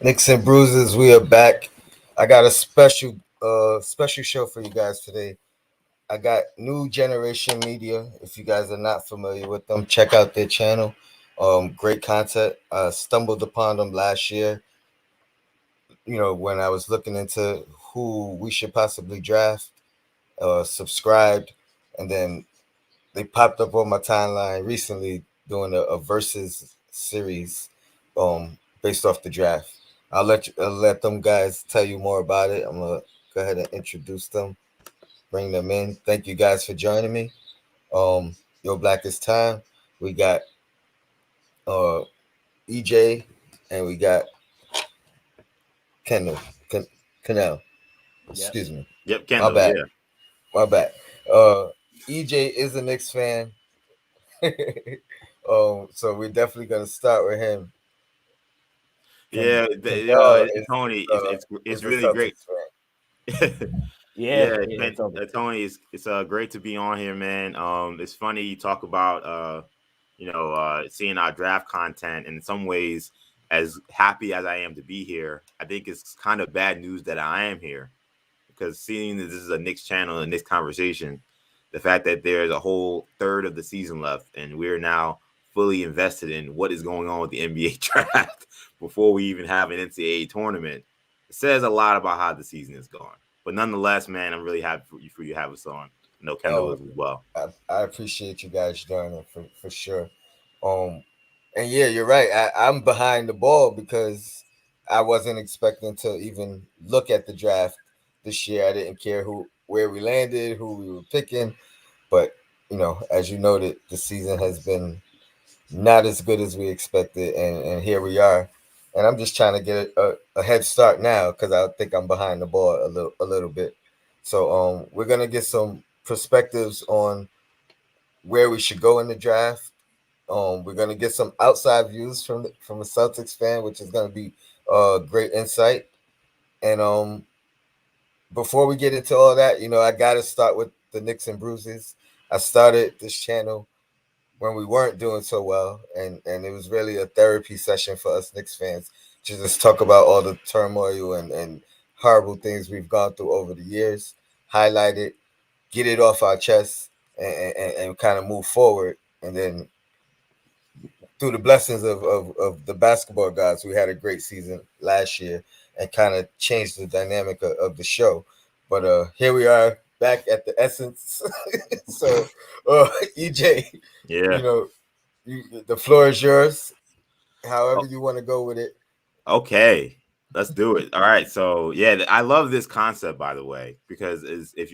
Knicks and Bruises, we are back. I got a special show for you guys today. I got New Generation Media. If you guys are not familiar with them, check out their channel. Great content. I stumbled upon them last year. When I was looking into who we should possibly draft, subscribed, and then they popped up on my timeline recently doing a versus series, based off the draft. I'll let them guys tell you more about it. I'm gonna go ahead and introduce them, bring them in. Thank you guys for joining me. Your Blackest Time. We got uh EJ and we got Kendall. Ken- Canal. Yep. Excuse me. Yep, My Kendall. bad. Yeah, My bad. EJ is a Knicks fan. So we're definitely gonna start with him. yeah. Canal Tony, it's is a really great. Celtics fan. Yeah, Yeah, yeah, totally. Tony, it's great to be on here, man. It's funny you talk about seeing our draft content. In some ways, as happy as I am to be here, I think it's kind of bad news that I am here because seeing that this is a Knicks channel and Knicks conversation, the fact that there's a whole third of the season left and we're now fully invested in what is going on with the NBA draft before we even have an NCAA tournament, it says a lot about how the season is going. But nonetheless, man, I'm really happy for you to have us on. I know Kendall Oh, is as well. I appreciate you guys joining for sure. Um, and yeah, you're right. I'm behind the ball because I wasn't expecting to even look at the draft this year. I didn't care where we landed, who we were picking, but as you noted, the season has been not as good as we expected, and here we are. And I'm just trying to get a head start now because I think I'm behind the ball a little bit. So we're gonna get some perspectives on where we should go in the draft. We're gonna get some outside views from a Celtics fan, which is gonna be great insight. And before we get into all that, I gotta start with the Knicks and Bruises. I started this channel when we weren't doing so well, and it was really a therapy session for us Knicks fans to just talk about all the turmoil and horrible things we've gone through over the years, highlight it, get it off our chest, and kind of move forward. And then through the blessings of the basketball gods, we had a great season last year and kind of changed the dynamic of the show. But here we are back at the essence. So, EJ, you Yeah. know, the floor is yours. Oh, However you want to go with it. okay. Let's do it. All right. So yeah, I love this concept, by the way, because if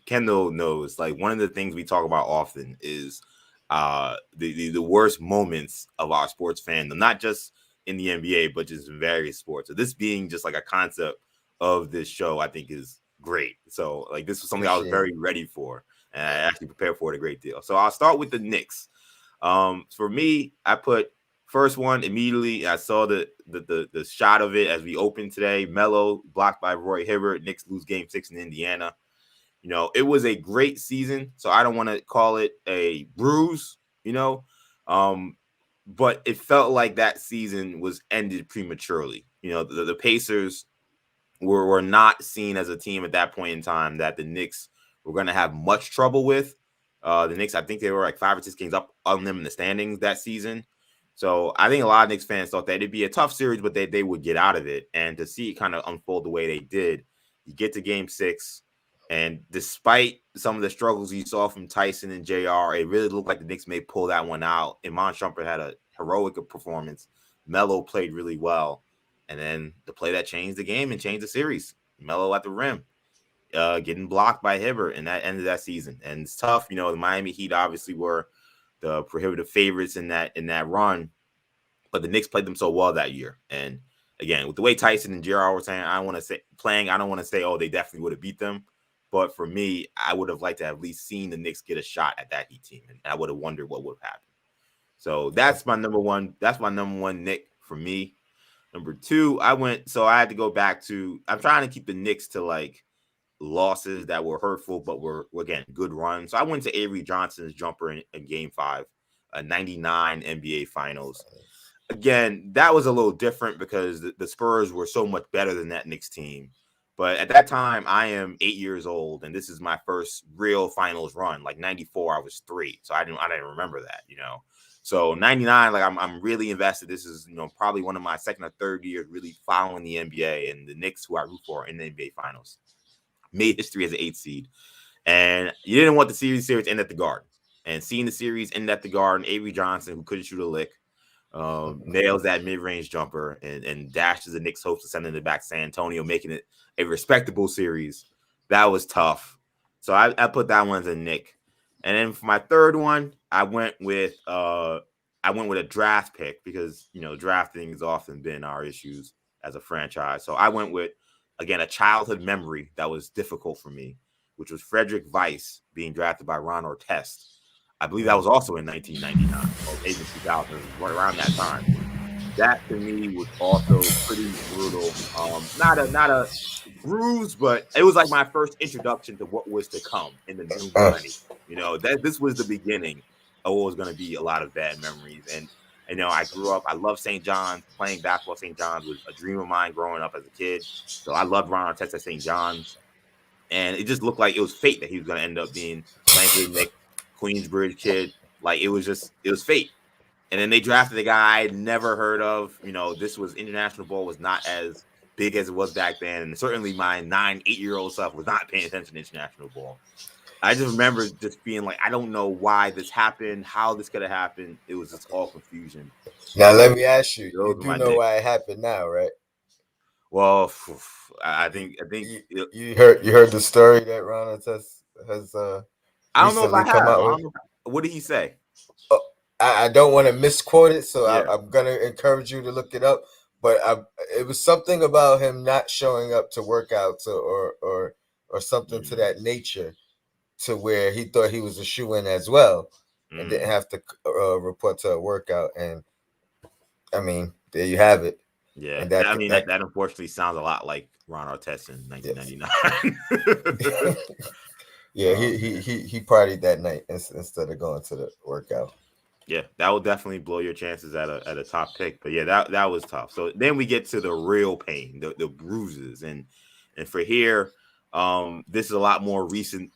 Kendall knows, like one of the things we talk about often is the worst moments of our sports fandom, not just in the NBA, but just in various sports. So this being just like a concept of this show, I think is great. So like this was something I was Appreciate very it. ready for, and I actually prepared for it a great deal. So I'll start with the Knicks. For me, I put first one immediately. I saw the shot of it as we opened today. Melo blocked by Roy Hibbert. Knicks lose Game 6 in Indiana. It was a great season, so I don't want to call it a bruise. You know, um, but it felt like that season was ended prematurely. The Pacers were not seen as a team at that point in time that the Knicks were going to have much trouble with. The Knicks, I think they were like 5 or 6 games up on them in the standings that season. So I think a lot of Knicks fans thought that it'd be a tough series, but they would get out of it. And to see it kind of unfold the way they did, you get to Game 6, and despite some of the struggles you saw from Tyson and JR, it really looked like the Knicks may pull that one out. Iman Shumpert had a heroic performance. Melo played really well. And then the play that changed the game and changed the series, Melo at the rim, getting blocked by Hibbert, and that ended that season. And it's tough. The Miami Heat obviously were the prohibitive favorites in that run, but the Knicks played them so well that year. And again, with the way Tyson and JR were saying, I don't want to say, oh, they definitely would have beat them. But for me, I would have liked to have at least seen the Knicks get a shot at that Heat team, and I would have wondered what would have happened. So that's my number one. That's my number one Knick for me. Number two, I had to go back to, I'm trying to keep the Knicks to like losses that were hurtful, but were again, good runs. So I went to Avery Johnson's jumper in Game 5, 99 NBA Finals. again, that was a little different because the Spurs were so much better than that Knicks team. But at that time, I am 8 years old, and this is my first real finals run. Like '94, I was 3, so I didn't remember that, you know. So '99, like I'm really invested. This is, you know, probably one of my second or third years really following the NBA, and the Knicks, who I root for in the NBA Finals, made history as an 8th seed. And you didn't want the series end at the Garden. And seeing the series end at the Garden, Avery Johnson, who couldn't shoot a lick, nails that mid-range jumper and dashes the Knicks' hopes of sending it back to San Antonio, making it a respectable series. That was tough. So I put that one as a Knick. And then for my third one, I went with a draft pick because, you know, drafting has often been our issues as a franchise. So I went with, again, a childhood memory that was difficult for me, which was Frederick Weiss being drafted by Ron Artest. I believe that was also in 1999 or maybe 2000, right around that time. That to me was also pretty brutal. Not a bruise, but it was like my first introduction to what was to come in the new Uh, millennium. You know, that this was the beginning of what was going to be a lot of bad memories. And you know, I grew up. I love St. John's. Playing basketball at St. John's was a dream of mine growing up as a kid. So I loved Ron Artest at St. John's, and it just looked like it was fate that he was going to end up being playing for the Knicks, Queensbridge kid. Like it was fate. And then they drafted a guy I'd never heard of. You know, this was international ball was not as big as it was back then, and certainly my 8-year-old self was not paying attention to international ball. I just remember just being like, I don't know why this happened, how this could have happened. It was just all confusion. Now let So me ask you: you those are do my know Knicks. why it happened now, right? Well, I think You heard the story that Ron has I don't know if I recently come have. out I with. don't know. What did he say? Uh, I don't want to misquote it, so Yeah. I'm gonna encourage you to look it up. But it was something about him not showing up to workouts or something to Mm, that nature, to where he thought he was a shoe in as well, and didn't mm. have to report to a workout. And I mean, there you have it. Yeah. And I mean, that unfortunately sounds a lot like Ron Artest in yes. 1999. Yeah, Oh he partied that night instead of going to the workout. yeah, that will definitely blow your chances at a top pick. But yeah, that was tough. So then we get to the real pain, the bruises, and for here, this is a lot more recent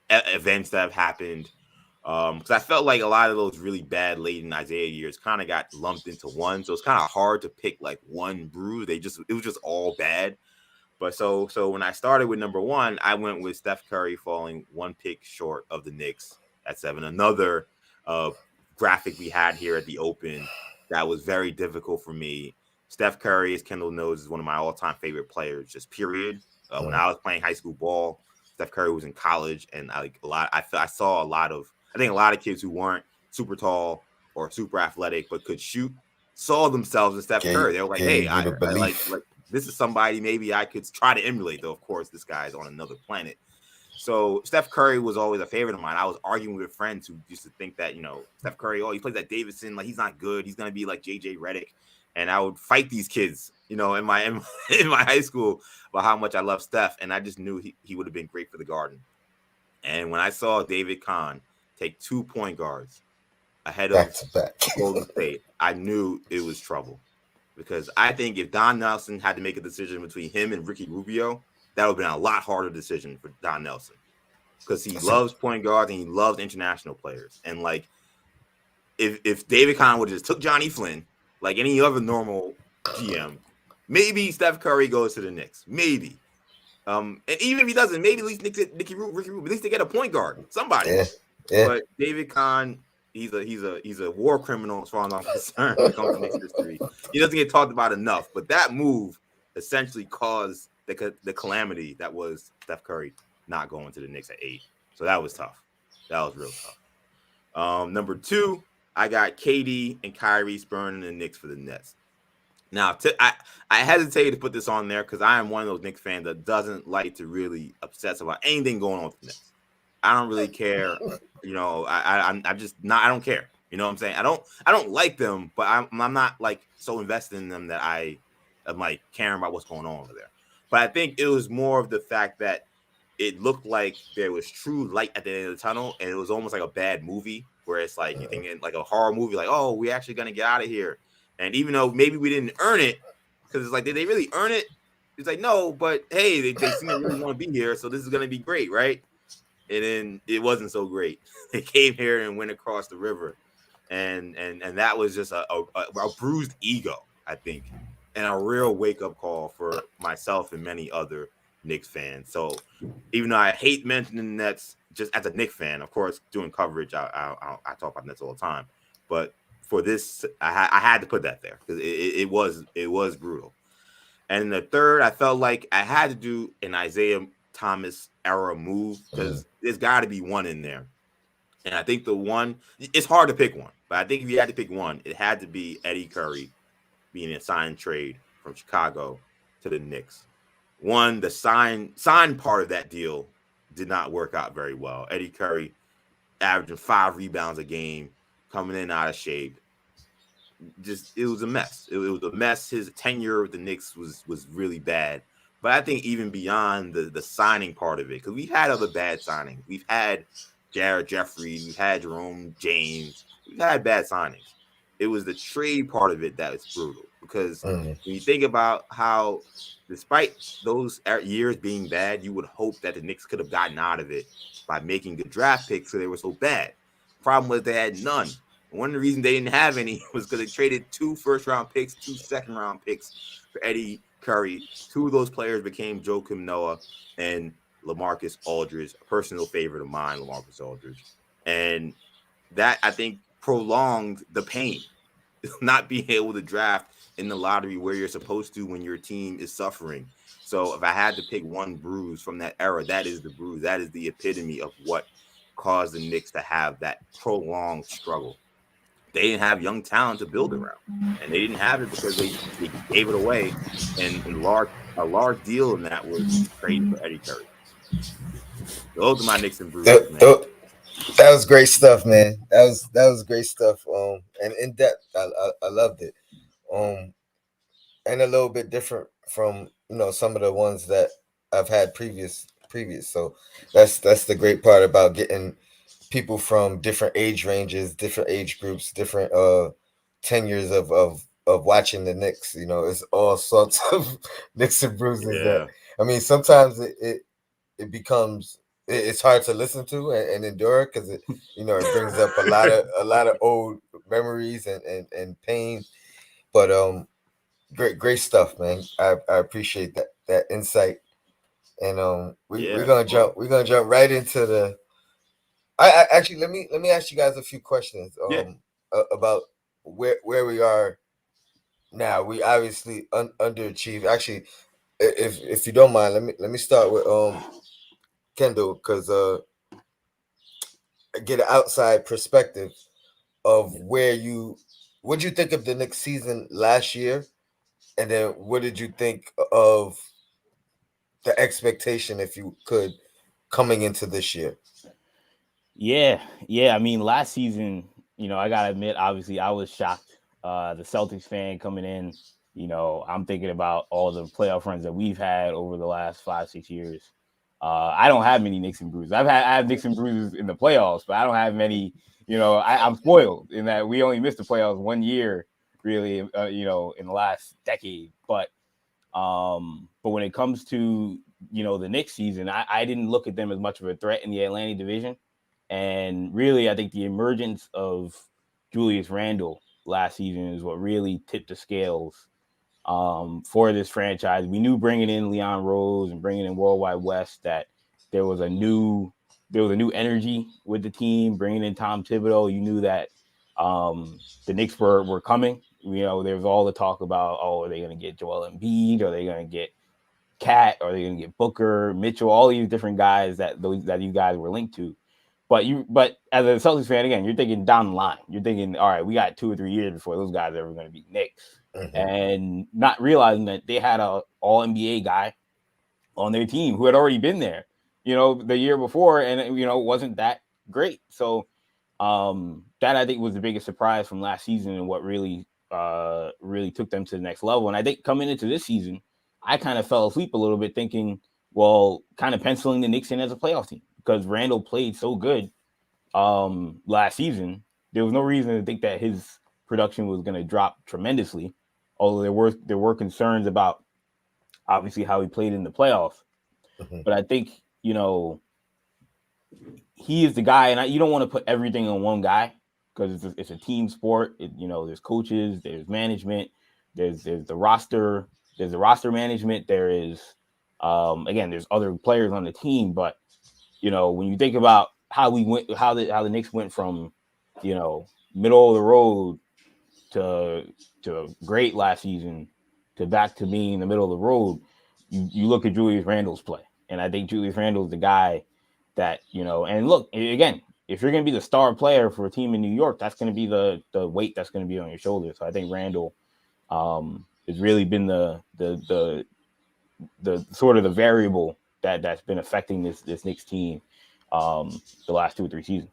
events that have happened. Because I felt like a lot of those really bad late in Isaiah years kind of got lumped into one, so it's kind of hard to pick like one bruise. It was just all bad. But so when I started with number one, I went with Steph Curry falling one pick short of the Knicks at 7. Another uh, graphic we had here at the Open that was very difficult for me. Steph Curry, as Kendall knows, is one of my all-time favorite players, just period. When Mm. I was playing high school ball, Steph Curry was in college, and I saw a lot of, I think a lot of kids who weren't super tall or super athletic but could shoot saw themselves in Steph Gave Curry. They were like, gave hey, you I, the I belief. like this is somebody maybe I could try to emulate, though of course this guy's on another planet. So Steph Curry was always a favorite of mine. I was arguing with friends who used to think that, you know, Steph Curry, oh, he plays at Davidson, like he's not good, he's gonna be like JJ Redick. And I would fight these kids, you know, in my high school about how much I love Steph, and I just knew he would have been great for the Garden. And when I saw David Kahn take 2 point guards ahead Back of to back. Golden State, I knew it was trouble, because I think if Don Nelson had to make a decision between him and Ricky Rubio, that would have been a lot harder decision for Don Nelson, because he So, loves point guards and he loves international players. And like, if David Kahn would have just took Johnny Flynn like any other normal GM, maybe Steph Curry goes to the Knicks, maybe. And even if he doesn't, maybe at least Ricky Rubio, at least they get a point guard, somebody. yeah, yeah. But David Kahn, he's a war criminal as far as I'm concerned when it comes to Knicks history. He doesn't get talked about enough, but that move essentially caused the calamity that was Steph Curry not going to the Knicks at 8. So that was tough. That was real tough. Number 2, I got KD and Kyrie spurning the Knicks for the Nets. Now, I hesitate to put this on there because I am one of those Knicks fans that doesn't like to really obsess about anything going on with the Knicks. I don't really care. You know, I'm just not. I don't care. You know what I'm saying? I don't like them, but I'm not like so invested in them that I'm like caring about what's going on over there. But I think it was more of the fact that it looked like there was true light at the end of the tunnel, and it was almost like a bad movie where it's like you thinking like a horror movie, like, oh, we're actually gonna get out of here. And even though maybe we didn't earn it, because it's like, did they really earn it? It's like, no, but hey, they seem to really want to be here, so this is gonna be great, right? And then it wasn't so great. They came here and went across the river, and that was just a bruised ego, I think, and a real wake up call for myself and many other Knicks fans. So even though I hate mentioning the Nets, just as a Knicks fan, of course, doing coverage, I talk about Nets all the time, but for this, I had to put that there because it was brutal. And the third, I felt like I had to do an Isaiah Thomas era move Mhm. because there's got to be one in there. And I think the one, it's hard to pick one, but I think if you had to pick one, it had to be Eddie Curry being a sign trade from Chicago to the Knicks. One, the sign part of that deal did not work out very well. Eddie Curry averaging 5 rebounds a game, coming in out of shape, just it was a mess. It was a mess. His tenure with the Knicks was really bad. But I think even beyond the signing part of it, because we've had other bad signings. We've had Jared Jeffries, we've had Jerome James, we've had bad signings. It was the trade part of it that was brutal. Because Mhm. when you think about how, despite those years being bad, you would hope that the Knicks could have gotten out of it by making good draft picks because they were so bad. Problem was they had none. One of the reasons they didn't have any was because they traded 2 first-round picks, 2 second-round picks for Eddie Curry. Two of those players became Joakim Noah and LaMarcus Aldridge, a personal favorite of mine, LaMarcus Aldridge. And that, I think, prolonged the pain, not being able to draft in the lottery where you're supposed to when your team is suffering. So if I had to pick one bruise from that era, that is the bruise. That is the epitome of what caused the Knicks to have that prolonged struggle. They didn't have young talent to build around, and they didn't have it because they gave it away. And a large deal in that was trading for Eddie Curry. Those are my Knicks and Th- bruises, man. th- that was great stuff, man. That was great stuff. And in depth, I loved it. Um, and a little bit different from some of the ones that I've had previous. So that's the great part about getting people from different age ranges, different age groups, different tenures of watching the Knicks. It's all sorts of Knicks and bruises that Yeah, I mean sometimes it becomes it's hard to listen to and endure because it brings up a lot of old memories and pain. But great stuff, man. I appreciate that insight. And we're yeah. gonna Well, jump right into the. I actually let me ask you guys a few questions yeah, about where we are now. We obviously underachieved. Actually, if you don't mind, let me start with Kendall because get an outside perspective of Yeah. where what you think of the next season last year, and then what did you think of the expectation, if you could, coming into this year? Yeah, yeah. I mean, last season, I gotta admit, obviously, I was shocked. The Celtics fan coming in, I'm thinking about all the playoff runs that we've had over the last 5, 6 years. I don't have many Knicks and bruises. I have Knicks and bruises in the playoffs, but I don't have many. I'm spoiled in that we only missed the playoffs 1 year, really. In the last decade. But when it comes to the Knicks season, I didn't look at them as much of a threat in the Atlantic division. And really, I think the emergence of Julius Randle last season is what really tipped the scales for this franchise. We knew bringing in Leon Rose and bringing in Worldwide West that there was a new energy with the team. Bringing in Tom Thibodeau, you knew that the Knicks were coming. There was all the talk about, oh, are they going to get Joel Embiid? Are they going to get Cat? Are they going to get Booker, Mitchell? All these different guys that these guys were linked to. But as a Celtics fan, again, you're thinking down the line. You're thinking, all right, we got 2 or 3 years before those guys are ever going to be Knicks, Hmm. and not realizing that they had a All NBA guy on their team who had already been there, the year before, and wasn't that great. So that I think was the biggest surprise from last season and what really took them to the next level. And I think coming into this season, I kind of fell asleep a little bit thinking, well, kind of penciling the Knicks in as a playoff team because Randall played so good last season. There was no reason to think that his production was going to drop tremendously. Although there were concerns about obviously how he played in the playoffs. Mhm. But I think he is the guy, and you don't want to put everything on one guy because it's a team sport. There's coaches, there's management, there's the roster management. There is again, there's other players on the team, but when you think about how we went, how the Knicks went from middle of the road to great last season to back to being in the middle of the road, you look at Julius Randle's play, and I think Julius Randle's the guy that and look again, if you're going to be the star player for a team in New York, that's going to be the weight that's going to be on your shoulders. So I think Randle has really been the sort of the variable that's been affecting this Knicks team the last 2 or 3 seasons.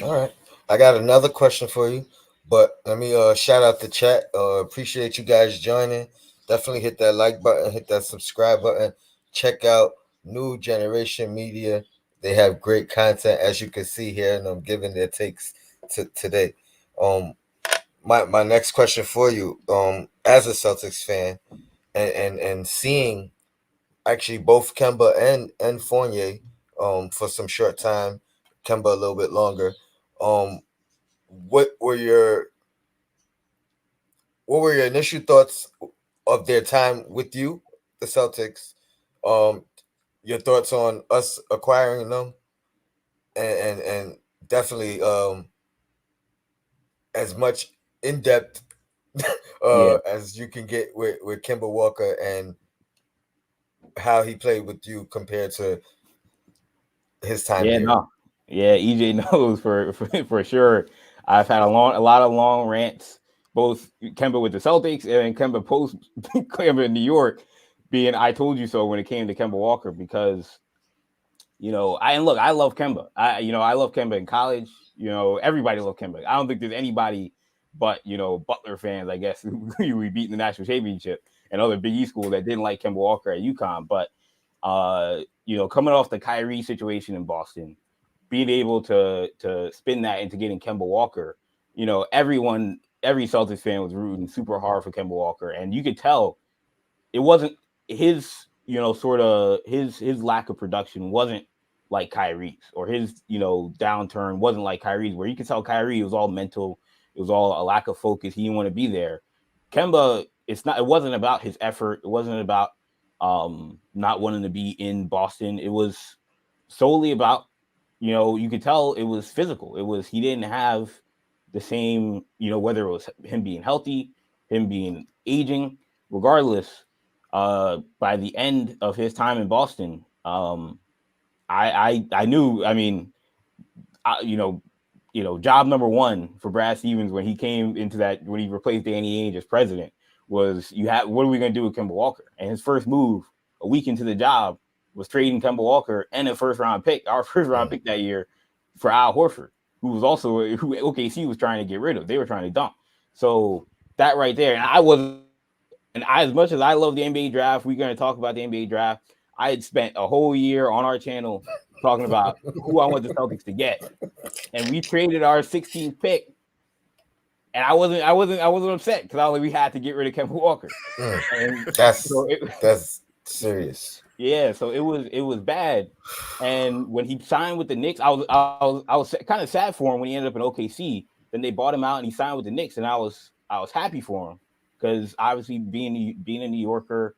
All right. I got another question for you, but let me shout out the chat. Appreciate you guys joining. Definitely hit that like button, hit that subscribe button. Check out New Generation Media. They have great content, as you can see here, and I'm giving their takes today. Um, my next question for you, as a Celtics fan, and seeing actually both Kemba and Fournier, for some short time, Kemba a little bit longer. Um, what were your initial thoughts of their time with you, the Celtics? Um, your thoughts on us acquiring them, and definitely as much in depth Yeah, as you can get with Kemba Walker and how he played with you compared to his time yeah, here. no, yeah. EJ knows for sure. I've had a lot of long rants, both Kemba with the Celtics and Kemba post Kemba in New York, being "I told you so" when it came to Kemba Walker because I love Kemba. I love Kemba in college. Everybody loved Kemba. I don't think there's anybody but Butler fans, I guess, who we beat in the national championship and other Big East schools that didn't like Kemba Walker at UConn. But coming off the Kyrie situation in Boston, being able to spin that into getting Kemba Walker, every Celtics fan was rooting super hard for Kemba Walker, and you could tell it wasn't his, sort of his lack of production wasn't like Kyrie's, or his, downturn wasn't like Kyrie's, where you could tell Kyrie it was all mental, it was all a lack of focus. He didn't want to be there. Kemba, it wasn't about his effort. It wasn't about not wanting to be in Boston. It was solely about, you could tell it was physical. It was he didn't have the same, whether it was him being healthy, him being aging, regardless, by the end of his time in Boston, I knew. I mean, I, job number one for Brad Stevens when he came into that, when he replaced Danny Ainge as president, was what are we going to do with Kemba Walker? And his first move a week into the job was trading Kemba Walker and a first round pick, our first round Mm. pick that year, for Al Horford, who was also who OKC was trying to get rid of. They were trying to dump. So that right there, and I wasn't. And as much as I love the NBA draft, we're going to talk about the NBA draft. I had spent a whole year on our channel talking about who I want the Celtics to get, and we traded our 16th pick, and I wasn't upset because I was like, we had to get rid of Kemba Walker, Mm. and That's so it, serious. yeah, so it was bad. And when he signed with the Knicks, I was kind of sad for him when he ended up in OKC. Then they bought him out and he signed with the Knicks, and I was happy for him because obviously being a New Yorker,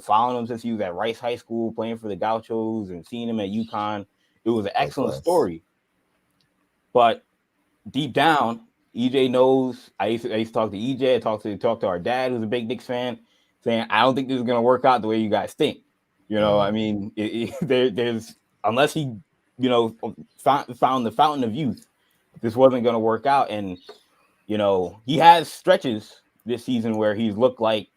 following him since he was at Rice High School, playing for the Gauchos, and seeing him at UConn, it was an excellent Likewise. story. But deep down, EJ knows. I used to talk to EJ. I talked to our dad, who's a big Knicks fan, saying I don't think this is gonna work out the way you guys think. I Mm. mean, there's unless he, found the fountain of youth, this wasn't gonna work out. And he has stretches this season where he's looked like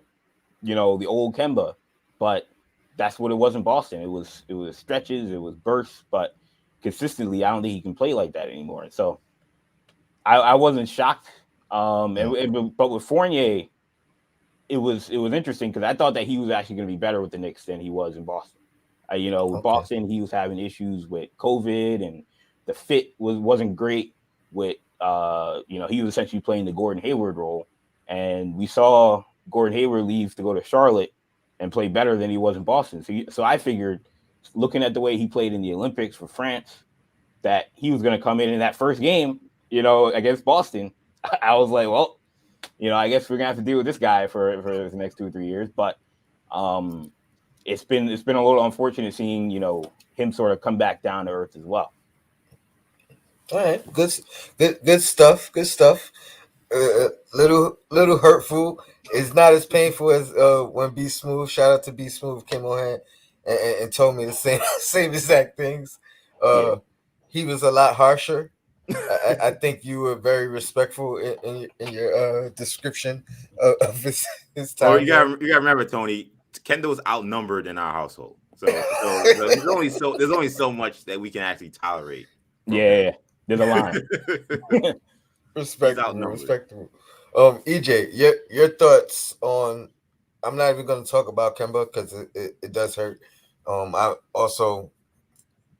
the old Kemba, but that's what it was in Boston. It was stretches, it was bursts, but consistently, I don't think he can play like that anymore. So I wasn't shocked. Mm. But with Fournier, it was interesting because I thought that he was actually going to be better with the Knicks than he was in Boston. With Okay. Boston, he was having issues with COVID, and the fit wasn't great with he was essentially playing the Gordon Hayward role, and we saw Gordon Hayward leave to go to Charlotte and play better than he was in Boston. So I figured, looking at the way he played in the Olympics for France, that he was going to come in that first game, against Boston. I was like, well, I guess we're gonna have to deal with this guy for the next 2 or 3 years. But um, it's been a little unfortunate seeing him sort of come back down to earth as well. All right, good stuff. Good stuff. Little hurtful. It's not as painful as when B Smooth. Shout out to B Smooth came on here and told me the same same exact things. Yeah, Uh, he was a lot harsher. I think you were very respectful in your description of his Well, time there. you got to remember, Tony. Kendall's outnumbered in our household, so there's only so much that we can actually tolerate from him. yeah. There's a line. He's Respectable, outnumbered. respectable. EJ, your thoughts on? I'm not even going to talk about Kemba because it does hurt. I also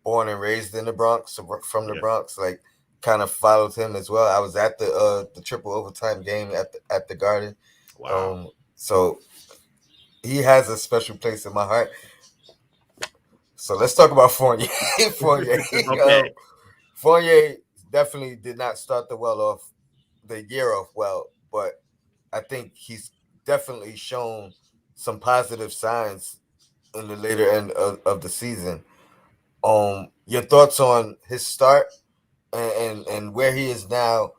born and raised in the Bronx, so from the Yeah. Bronx, like kind of followed him as well. I was at the triple overtime game at the Garden. Wow. So he has a special place in my heart. So let's talk about Fournier. Fournier. Okay. Fournier definitely did not start the year off well, but I think he's definitely shown some positive signs in the later end of the season. Your thoughts on his start and where he is now,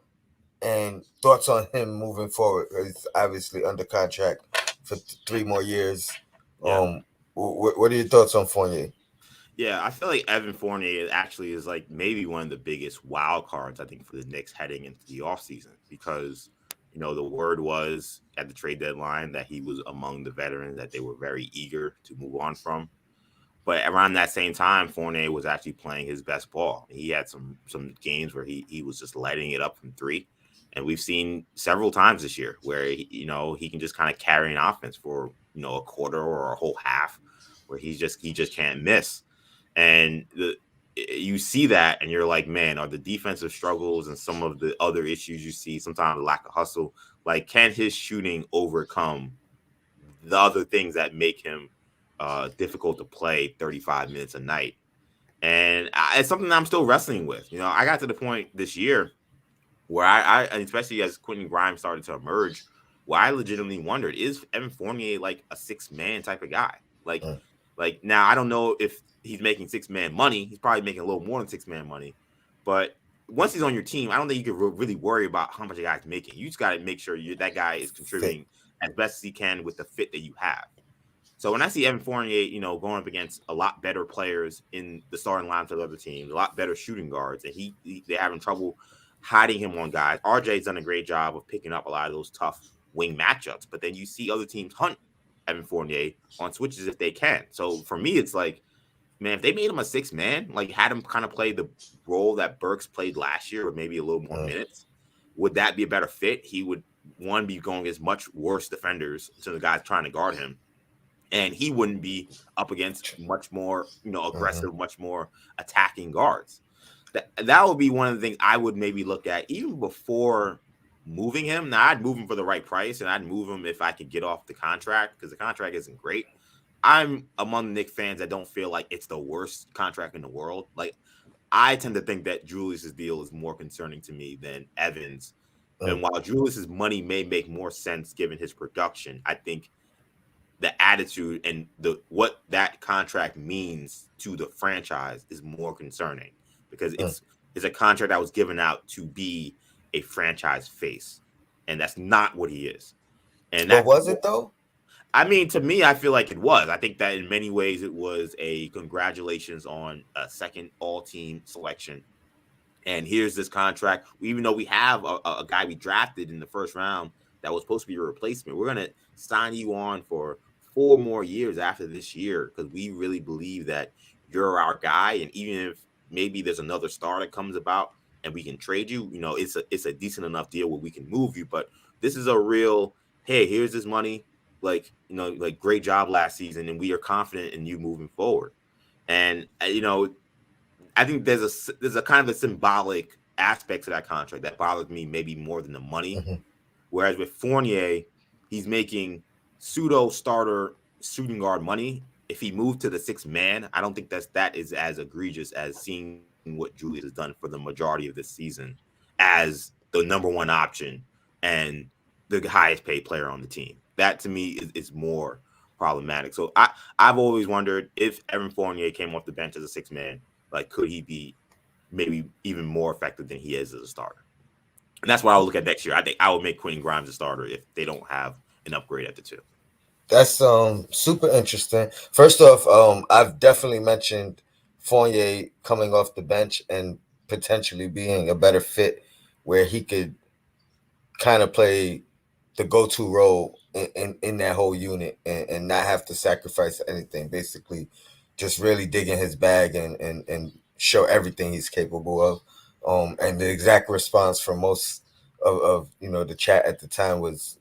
and thoughts on him moving forward. He's obviously under contract for 3 more years. Yeah. What are your thoughts on Fournier? Yeah, I feel like Evan Fournier actually is like maybe one of the biggest wild cards, I think, for the Knicks heading into the offseason because, the word was at the trade deadline that he was among the veterans that they were very eager to move on from. But around that same time, Fournier was actually playing his best ball. He had some games where he was just lighting it up from three. And we've seen several times this year where, he can just kind of carry an offense for, a quarter or a whole half where he just can't miss. And you see that and you're like, man, are the defensive struggles and some of the other issues you see, sometimes lack of hustle, like can his shooting overcome the other things that make him difficult to play 35 minutes a night? And it's something that I'm still wrestling with. I got to the point this year where I especially as Quentin Grimes started to emerge, where I legitimately wondered, is Evan Fournier like a 6-man type of guy? Mm, Like now, I don't know if he's making 6-man money. He's probably making a little more than 6-man money. But once he's on your team, I don't think you can really worry about how much a guy's making. You just got to make sure that guy is fit. contributing as best as he can with the fit that you have. So when I see Evan Fournier, going up against a lot better players in the starting lineup of the other teams, a lot better shooting guards, and they're having trouble hiding him on guys. RJ's done a great job of picking up a lot of those tough wing matchups, but then you see other teams hunt Evan Fournier on switches if they can. So for me, it's like, man, if they made him a 6-man, like had him kind of play the role that Burks played last year, or maybe a little more Mm, minutes, would that be a better fit? He would be going against much worse defenders to the guys trying to guard him, and he wouldn't be up against much more, mhm, aggressive, much more attacking guards. That would be one of the things I would maybe look at even before moving him. Now I'd move him for the right price, and I'd move him if I could get off the contract because the contract isn't great. I'm among the Knicks fans that don't feel like it's the worst contract in the world. Like I tend to think that Julius's deal is more concerning to me than Evans. mm, And while Julius's money may make more sense given his production, I think the attitude and the what that contract means to the franchise is more concerning because mm. it's a contract that was given out to be a franchise face, and that's not what he is. And But that, was it though? I mean, to me, I feel like it was. I think that in many ways it was a congratulations on a second all team selection. And here's this contract. Even though we have a guy we drafted in the first round that was supposed to be a replacement, we're going to sign you on for 4 more years after this year because we really believe that you're our guy. And even if maybe there's another star that comes about and we can trade you, it's a decent enough deal where we can move you. But this is a real, hey, here's this money. Like, like great job last season, and we are confident in you moving forward. And I think there's a kind of a symbolic aspects of that contract that bothers me maybe more than the money. Mhm. Whereas with Fournier, he's making pseudo starter shooting guard money. If he moved to the sixth man, I don't think that is as egregious as seeing what Julius has done for the majority of this season as the number one option and the highest paid player on the team. That to me is more problematic. So I've always wondered if Evan Fournier came off the bench as a six man, like could he be maybe even more effective than he is as a starter? And that's what I would look at next year. I think I would make Quentin Grimes a starter if they don't have an upgrade at the two. That's super interesting. First off, I've definitely mentioned Fournier coming off the bench and potentially being a better fit where he could kind of play the go-to role in that whole unit and not have to sacrifice anything. Basically, just really dig in his bag and show everything he's capable of. And the exact response from most of the chat at the time was,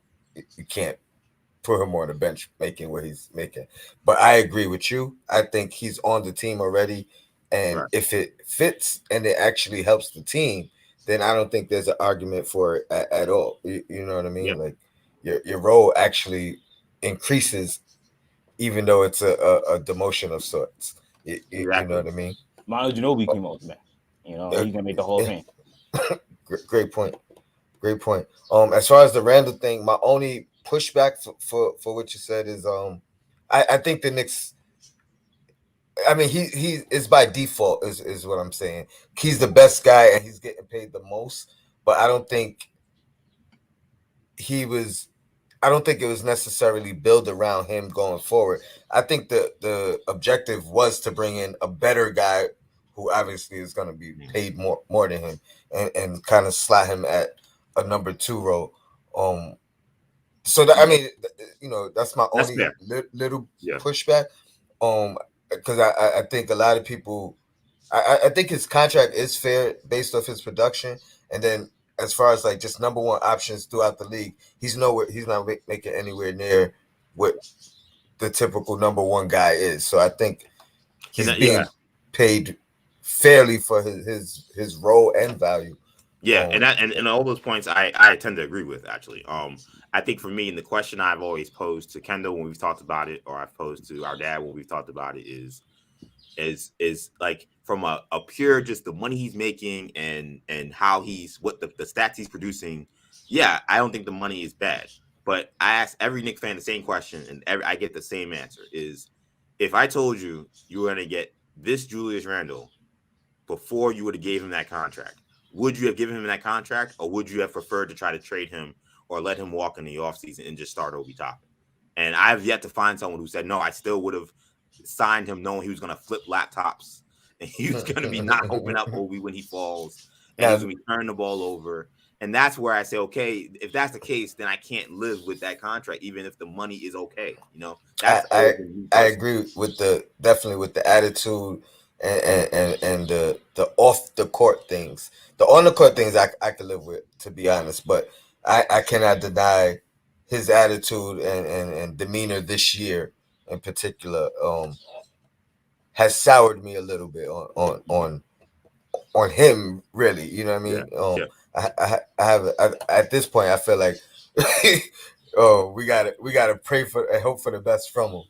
you can't put him on the bench making what he's making. But I agree with you. I think he's on the team already. And Right. if it fits and it actually helps the team, then I don't think there's an argument for it at all. You know what I Yeah. mean? Like your role actually increases, even though it's a demotion of sorts. You know Exactly. what I mean? Manu Ginobili came off the bench. Uh, He's gonna make the Hall of yeah, Fame. great point. Great point. As far as the Randall thing, my only pushback for what you said is I think the Knicks. I mean, he is by default is what I'm saying. He's the best guy and he's getting paid the most, but he was. I don't think it was necessarily built around him going forward. I think the objective was to bring in a better guy who obviously is going to be Mhm. paid more than him and kind of slot him at a number two role. Um, so that, I Yeah. mean, that's my That's only fair. little Yeah. pushback. Um, because I think a lot of people, I think his contract is fair based off his production, and then as far as like just number one options throughout the league, he's not making anywhere near what the typical number one guy is. So I think And he's yeah. being paid fairly for his role and value. Yeah, and Um, that and all those points I tend to agree with actually. I think for me, and the question I've always posed to Kendall when we've talked about it, or I've posed to our dad when we've talked about it, is like from a pure just the money he's making and how he's what the stats he's producing. Yeah, I don't think the money is bad, but I ask every Knicks fan the same question, and I get the same answer: is if I told you you were going to get this Julius Randle before you would have gave him that contract, would you have given him that contract, or would you have preferred to try to trade him or let him walk in the offseason and just start Obi Toppin? And I've yet to find someone who said no. I still would have signed him knowing he was going to flip laptops and he was going to be not open up Obi when he falls and he was now, going to be turning the ball over. And that's where I say, okay, if that's the case, then I can't live with that contract, even if the money is okay. I, That's I always been me I personally. agree with definitely with the attitude and the off the court things. The on the court things I could live with, to be honest, but I cannot deny his attitude and demeanor this year in particular has soured me a little bit Mhm. on him, really. You know what I Yeah, mean? yeah, I have at this point I feel like oh, we gotta pray for and hope for the best from him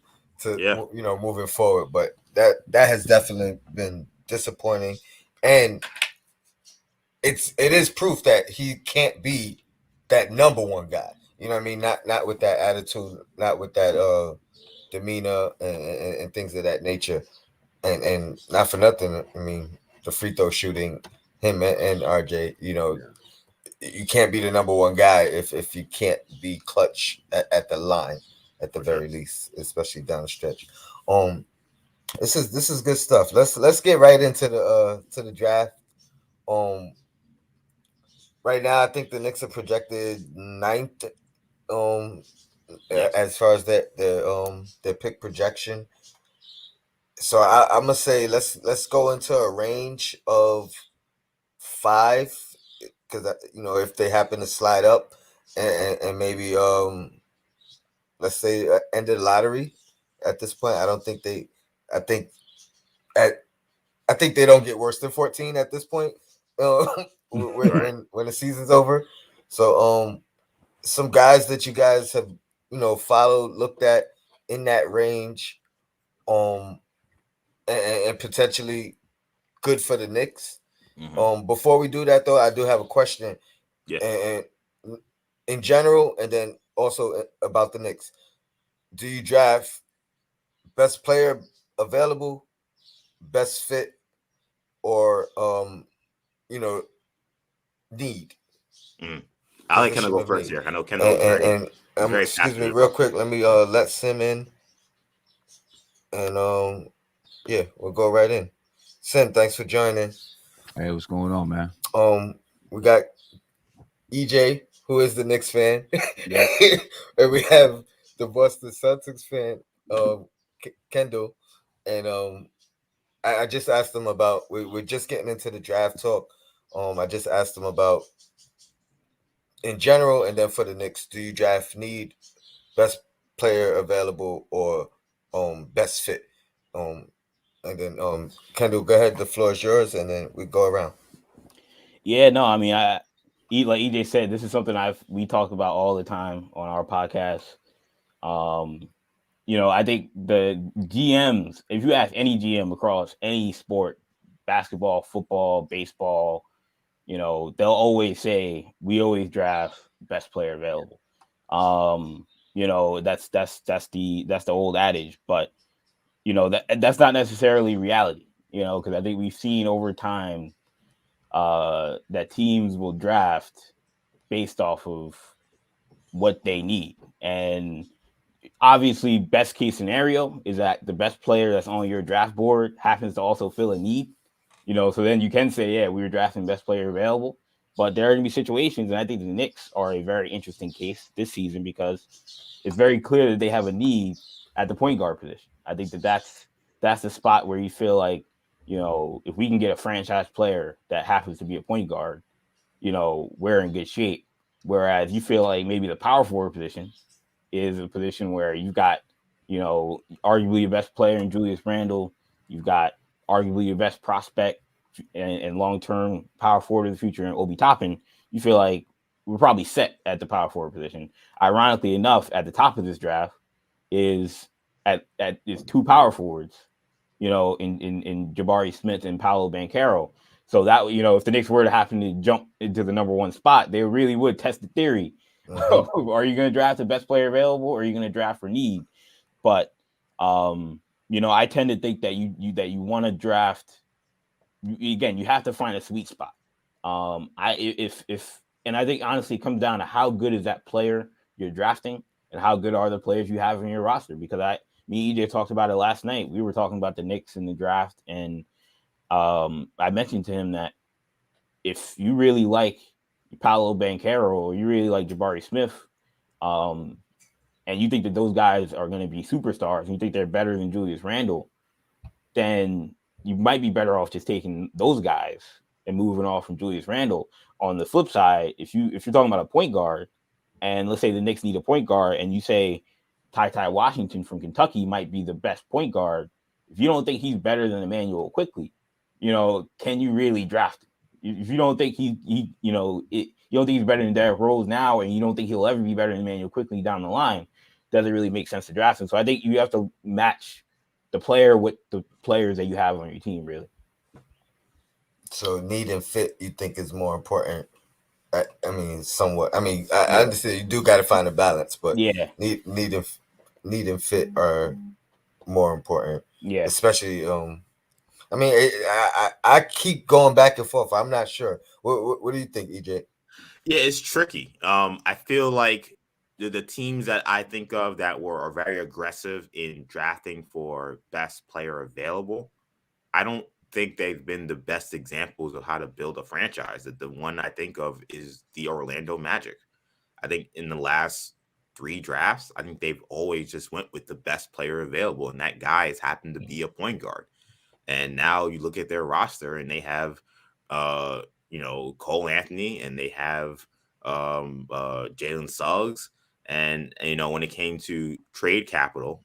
to yeah, moving forward. But that has definitely been disappointing, and it is proof that he can't be that number one guy. You know what I mean? Not with that attitude, not with that demeanor and things of that nature. And not for nothing, I mean, the free throw shooting, him and RJ, yeah, you can't be the number one guy if you can't be clutch at the line at the for sure. very least, especially down the stretch. Um, this is good stuff. Let's get right into the draft. Um, right now I think the Knicks are projected ninth. Um, Yes. as far as their pick projection. So I'm gonna say let's go into a range of five because if they happen to slide up and maybe let's say end of the lottery at this point. I don't think they. I think at I think they don't get worse than 14 at this point. uh, Right. when the season's over. So some guys that you guys have followed, looked at in that range, um, and potentially good for the Knicks. Hmm. Before we do that though, I do have a question, Yeah. and in general, and then also about the Knicks. Do you draft best player available, best fit, or you know need Mm. I'll let Kendall position go of first need? here. I know Kendall And is and, very and he's very excuse me, passionate real about quick. this. Let me let Sim in, and yeah, we'll go right in. Sim, thanks for joining. Hey, what's going on, man? We got EJ, who is the Knicks fan, Yep. and we have the Boston Celtics fan, Kendall, and I just asked him about. We're just getting into the draft talk. I just asked him about in general, and then for the Knicks, do you draft need, best player available, or best fit? Um, and then Kendall, go ahead. The floor is yours, and then we go around. Yeah, no, I mean, like EJ said, this is something we talk about all the time on our podcast. Um, I think the GMs, if you ask any GM across any sport, basketball, football, baseball, they'll always say we always draft best player available. That's the old adage, but that's not necessarily reality. Because I think we've seen over time that teams will draft based off of what they need. And obviously, best case scenario is that the best player that's on your draft board happens to also fill a need. So then you can say, yeah, we were drafting best player available. But there are going to be situations, and I think the Knicks are a very interesting case this season because it's very clear that they have a need at the point guard position. I think that's the spot where you feel like, if we can get a franchise player that happens to be a point guard, we're in good shape. Whereas you feel like maybe the power forward position is a position where you've got, arguably your best player in Julius Randle. You've got arguably your best prospect and long term power forward of the future in Obi Toppin. You feel like we're probably set at the power forward position. Ironically enough, at the top of this draft is at is two power forwards, in Jabari Smith and Paolo Banchero. So that if the Knicks were to happen to jump into the number one spot, they really would test the theory. Mm-hmm. Are you going to draft the best player available, or are you going to draft for need? But I tend to think that you want to draft. Again, you have to find a sweet spot. I if and I think honestly it comes down to how good is that player you're drafting and how good are the players you have in your roster. Because me and EJ talked about it last night. We were talking about the Knicks in the draft, and I mentioned to him that if you really like Paolo Banchero or you really like Jabari Smith, um, and you think that those guys are going to be superstars, and you think they're better than Julius Randle, then you might be better off just taking those guys and moving off from Julius Randle. On the flip side, if you're talking about a point guard, and let's say the Knicks need a point guard, and you say Ty Washington from Kentucky might be the best point guard, if you don't think he's better than Emmanuel Quickly, can you really draft him? If you don't think you don't think he's better than Derrick Rose now, and you don't think he'll ever be better than Emmanuel Quickly down the line, doesn't really make sense to draft him. So I think you have to match the player with the players that you have on your team, really. So need and fit, you think is more important? I mean, somewhat. I mean, I Yeah, understand you do got to find a balance, but yeah, need and fit are more important, yeah. especially. I mean, I keep going back and forth. I'm not sure. What do you think, EJ? Yeah, it's tricky. I feel like the teams that I think of that are very aggressive in drafting for best player available, I don't think they've been the best examples of how to build a franchise. The one I think of is the Orlando Magic. I think in the last three drafts, I think they've always just went with the best player available, and that guy has happened to be a point guard. And now you look at their roster and they have uh Cole Anthony, and they have Jalen Suggs. And when it came to trade capital,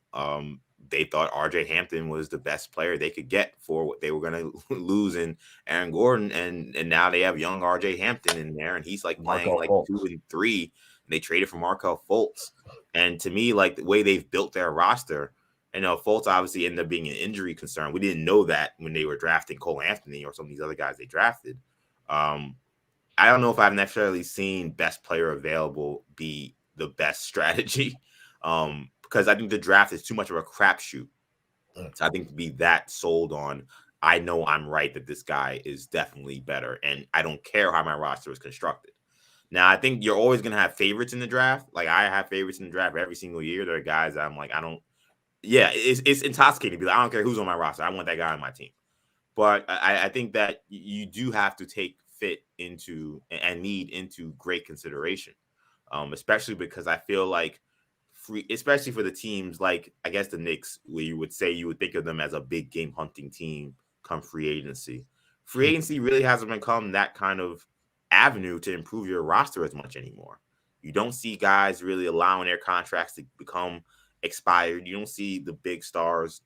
they thought RJ Hampton was the best player they could get for what they were going to lose in Aaron Gordon. And now they have young RJ Hampton in there, and he's like playing Markel like Fultz. 2 and 3. And they traded for Markel Fultz. And to me, like the way they've built their roster, Fultz obviously ended up being an injury concern. We didn't know that when they were drafting Cole Anthony or some of these other guys they drafted. I don't know if I've necessarily seen best player available be the best strategy, because I think the draft is too much of a crapshoot. So I think to be that sold on, I know I'm right that this guy is definitely better, and I don't care how my roster is constructed. Now, I think you're always going to have favorites in the draft. Like, I have favorites in the draft every single year. There are guys that I'm like, it's intoxicating to be like, I don't care who's on my roster. I want that guy on my team. But I think that you do have to take fit into and need into great consideration, especially because I feel like especially for the teams like, I guess, the Knicks, where you would think of them as a big game hunting team come free agency. Free agency really hasn't become that kind of avenue to improve your roster as much anymore. You don't see guys really allowing their contracts to become expired. You don't see the big stars,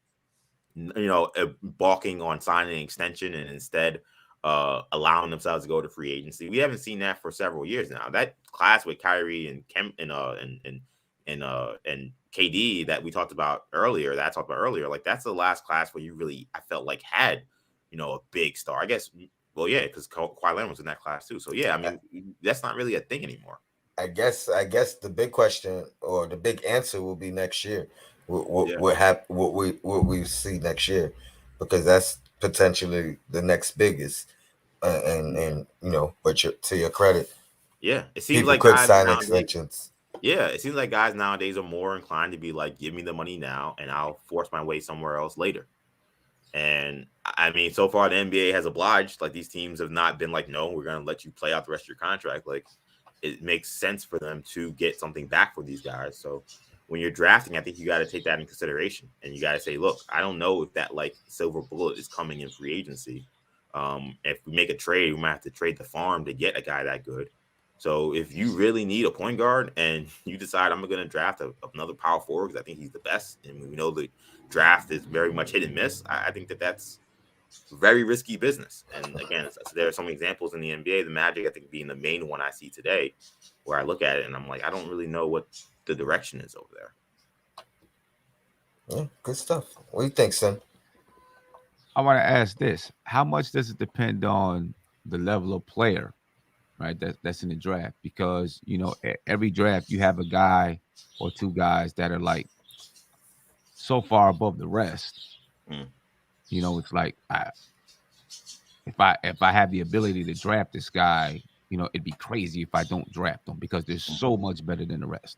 balking on signing an extension and instead allowing themselves to go to free agency. We haven't seen that for several years now. That class with Kyrie and and KD that we talked about earlier, like that's the last class where you really, I felt like, had a big star. I guess, well, yeah, because Kawhi Leonard was in that class too. So yeah, I mean, that's not really a thing anymore. I guess the big question or the big answer will be next year. Yeah. What we see next year, because that's potentially the next biggest. And but to your credit, yeah, it seems people like could guys sign nowadays. extensions. Yeah, it seems like guys nowadays are more inclined to be like, give me the money now, and I'll force my way somewhere else later. And I mean, so far the NBA has obliged. Like, these teams have not been like, no, we're going to let you play out the rest of your contract. Like, it makes sense for them to get something back for these guys. So when you're drafting, I think you got to take that in consideration, and you got to say, look, I don't know if that like silver bullet is coming in free agency. If we make a trade, we might have to trade the farm to get a guy that good. So if you really need a point guard and you decide I'm going to draft another power forward because I think he's the best, and we know the draft is very much hit and miss, I think that's very risky business. And again, there are some examples in the NBA, the Magic, I think, being the main one I see today, where I look at it and I'm like, I don't really know what the direction is over there. Yeah, good stuff. What do you think, Sim? I want to ask this: how much does it depend on the level of player, right? That's in the draft, because every draft you have a guy or two guys that are like so far above the rest. Mm. It's like, if I have the ability to draft this guy, it'd be crazy if I don't draft him because they're so much better than the rest.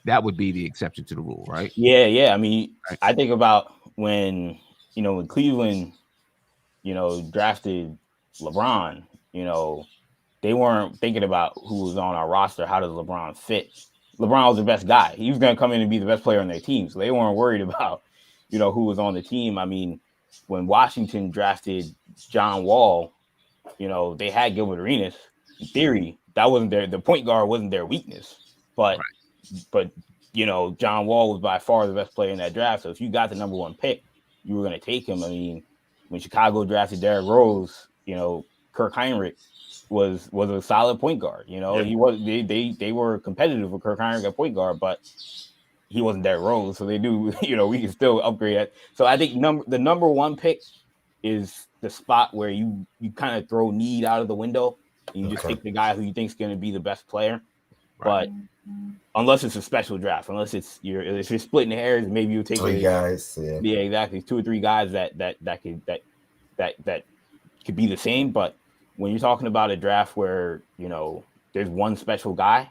That would be the exception to the rule, right? Yeah. I mean, Right. I think about when Cleveland, drafted LeBron, they weren't thinking about who was on our roster. How does LeBron fit? LeBron was the best guy. He was going to come in and be the best player on their team. So they weren't worried about, who was on the team. I mean, when Washington drafted John Wall, they had Gilbert Arenas. In theory, that wasn't the point guard wasn't their weakness. But John Wall was by far the best player in that draft. So if you got the number one pick, you were going to take him. I mean, when Chicago drafted Derrick Rose, Kirk Heinrich was a solid point guard. Yeah. He was they were competitive with Kirk Heinrich at point guard, but he wasn't Derrick Rose, so they do. We can still upgrade it. So I think the number one pick is the spot where you kind of throw need out of the window and you just take the guy who you think is going to be the best player. Right. But unless it's a special draft, unless if you're splitting hairs, maybe you take three guys. Yeah, exactly. 2 or 3 guys that could be the same. But when you're talking about a draft where there's one special guy,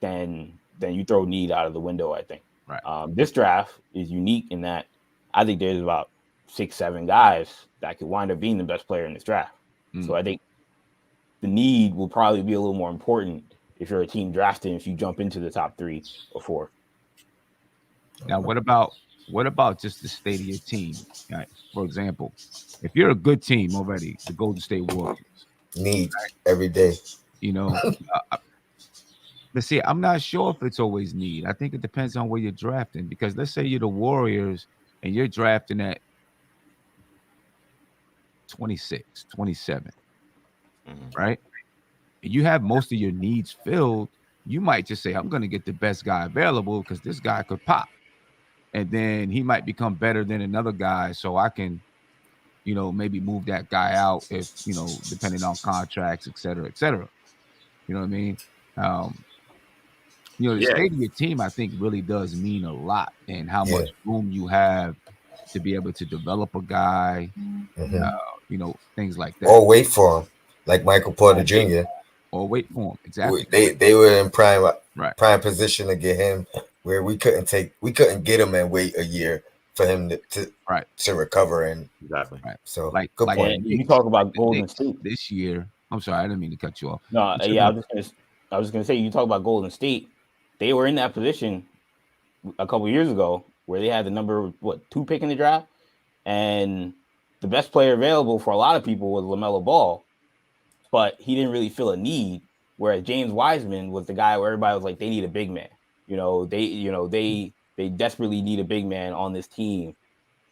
then you throw need out of the window, I think. Right. This draft is unique in that I think there's about 6-7 guys that could wind up being the best player in this draft. So I think the need will probably be a little more important if you're a team drafting, if you jump into the top 3 or 4. Now, what about just the state of your team? Right? For example, if you're a good team already, the Golden State Warriors need every day. But see, I'm not sure if it's always need. I think it depends on where you're drafting. Because let's say you're the Warriors and you're drafting at 26, 27, Mhm. right? And you have most of your needs filled. You might just say, I'm going to get the best guy available because this guy could pop. And then he might become better than another guy. So I can, maybe move that guy out if, depending on contracts, et cetera, et cetera. You know what I mean? Um, the Yeah, state of your team, I think, really does mean a lot and how Yeah. much room you have to be able to develop a guy, uh, Hmm. things like that. Or wait for him, like Michael Porter Or wait, Jr. or wait for him. Exactly. They were in Right. prime position to get him, where we couldn't get him and wait a year for him Right. to recover. And exactly. Right. so, Like good like the point. And you Knicks, talk like about the Golden Knicks State. this year. I'm sorry, I didn't mean to cut you off. No, But you're yeah, right. I was gonna say you talk about Golden State. They were in that position a couple years ago where they had the number two pick in the draft, and the best player available for a lot of people was LaMelo Ball, but he didn't really feel a need. Whereas James Wiseman was the guy where everybody was like, they need a big man. They desperately need a big man on this team,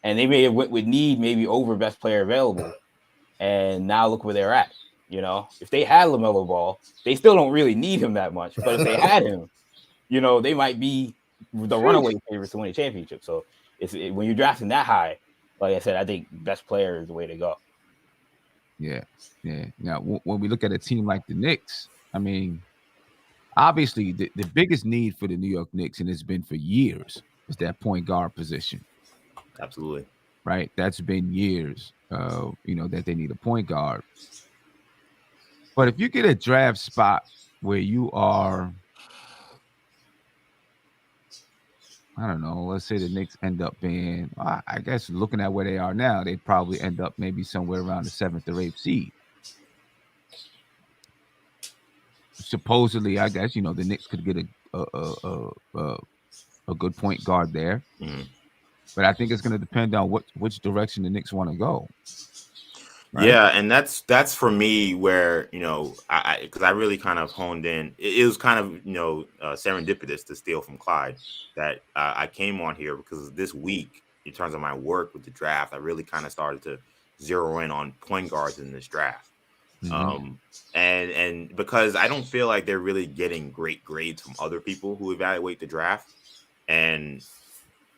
and they may have went with need maybe over best player available. And now look where they're at. If they had LaMelo Ball, they still don't really need him that much. But if they had him, they might be the Sheesh. runaway favorites to win a championship. So when you're drafting that high, like I said, I think best player is the way to go. Yeah. Yeah. Now, when we look at a team like the Knicks, I mean, obviously the biggest need for the New York Knicks, and it's been for years, is that point guard position, Absolutely. right? That's been years, that they need a point guard. But if you get a draft spot where you are, I don't know, let's say the Knicks end up being, I guess looking at where they are now, they'd probably end up maybe somewhere around the seventh or eighth seed. Supposedly, I guess, the Knicks could get a good point guard there. Mhm. But I think it's going to depend on which direction the Knicks want to go, right? Yeah, and that's for me where I because I really kind of honed in. It was kind of serendipitous to steal from Clyde that I came on here because this week in terms of my work with the draft, I really kind of started to zero in on point guards in this draft. Mhm. Um, and because I don't feel like they're really getting great grades from other people who evaluate the draft, and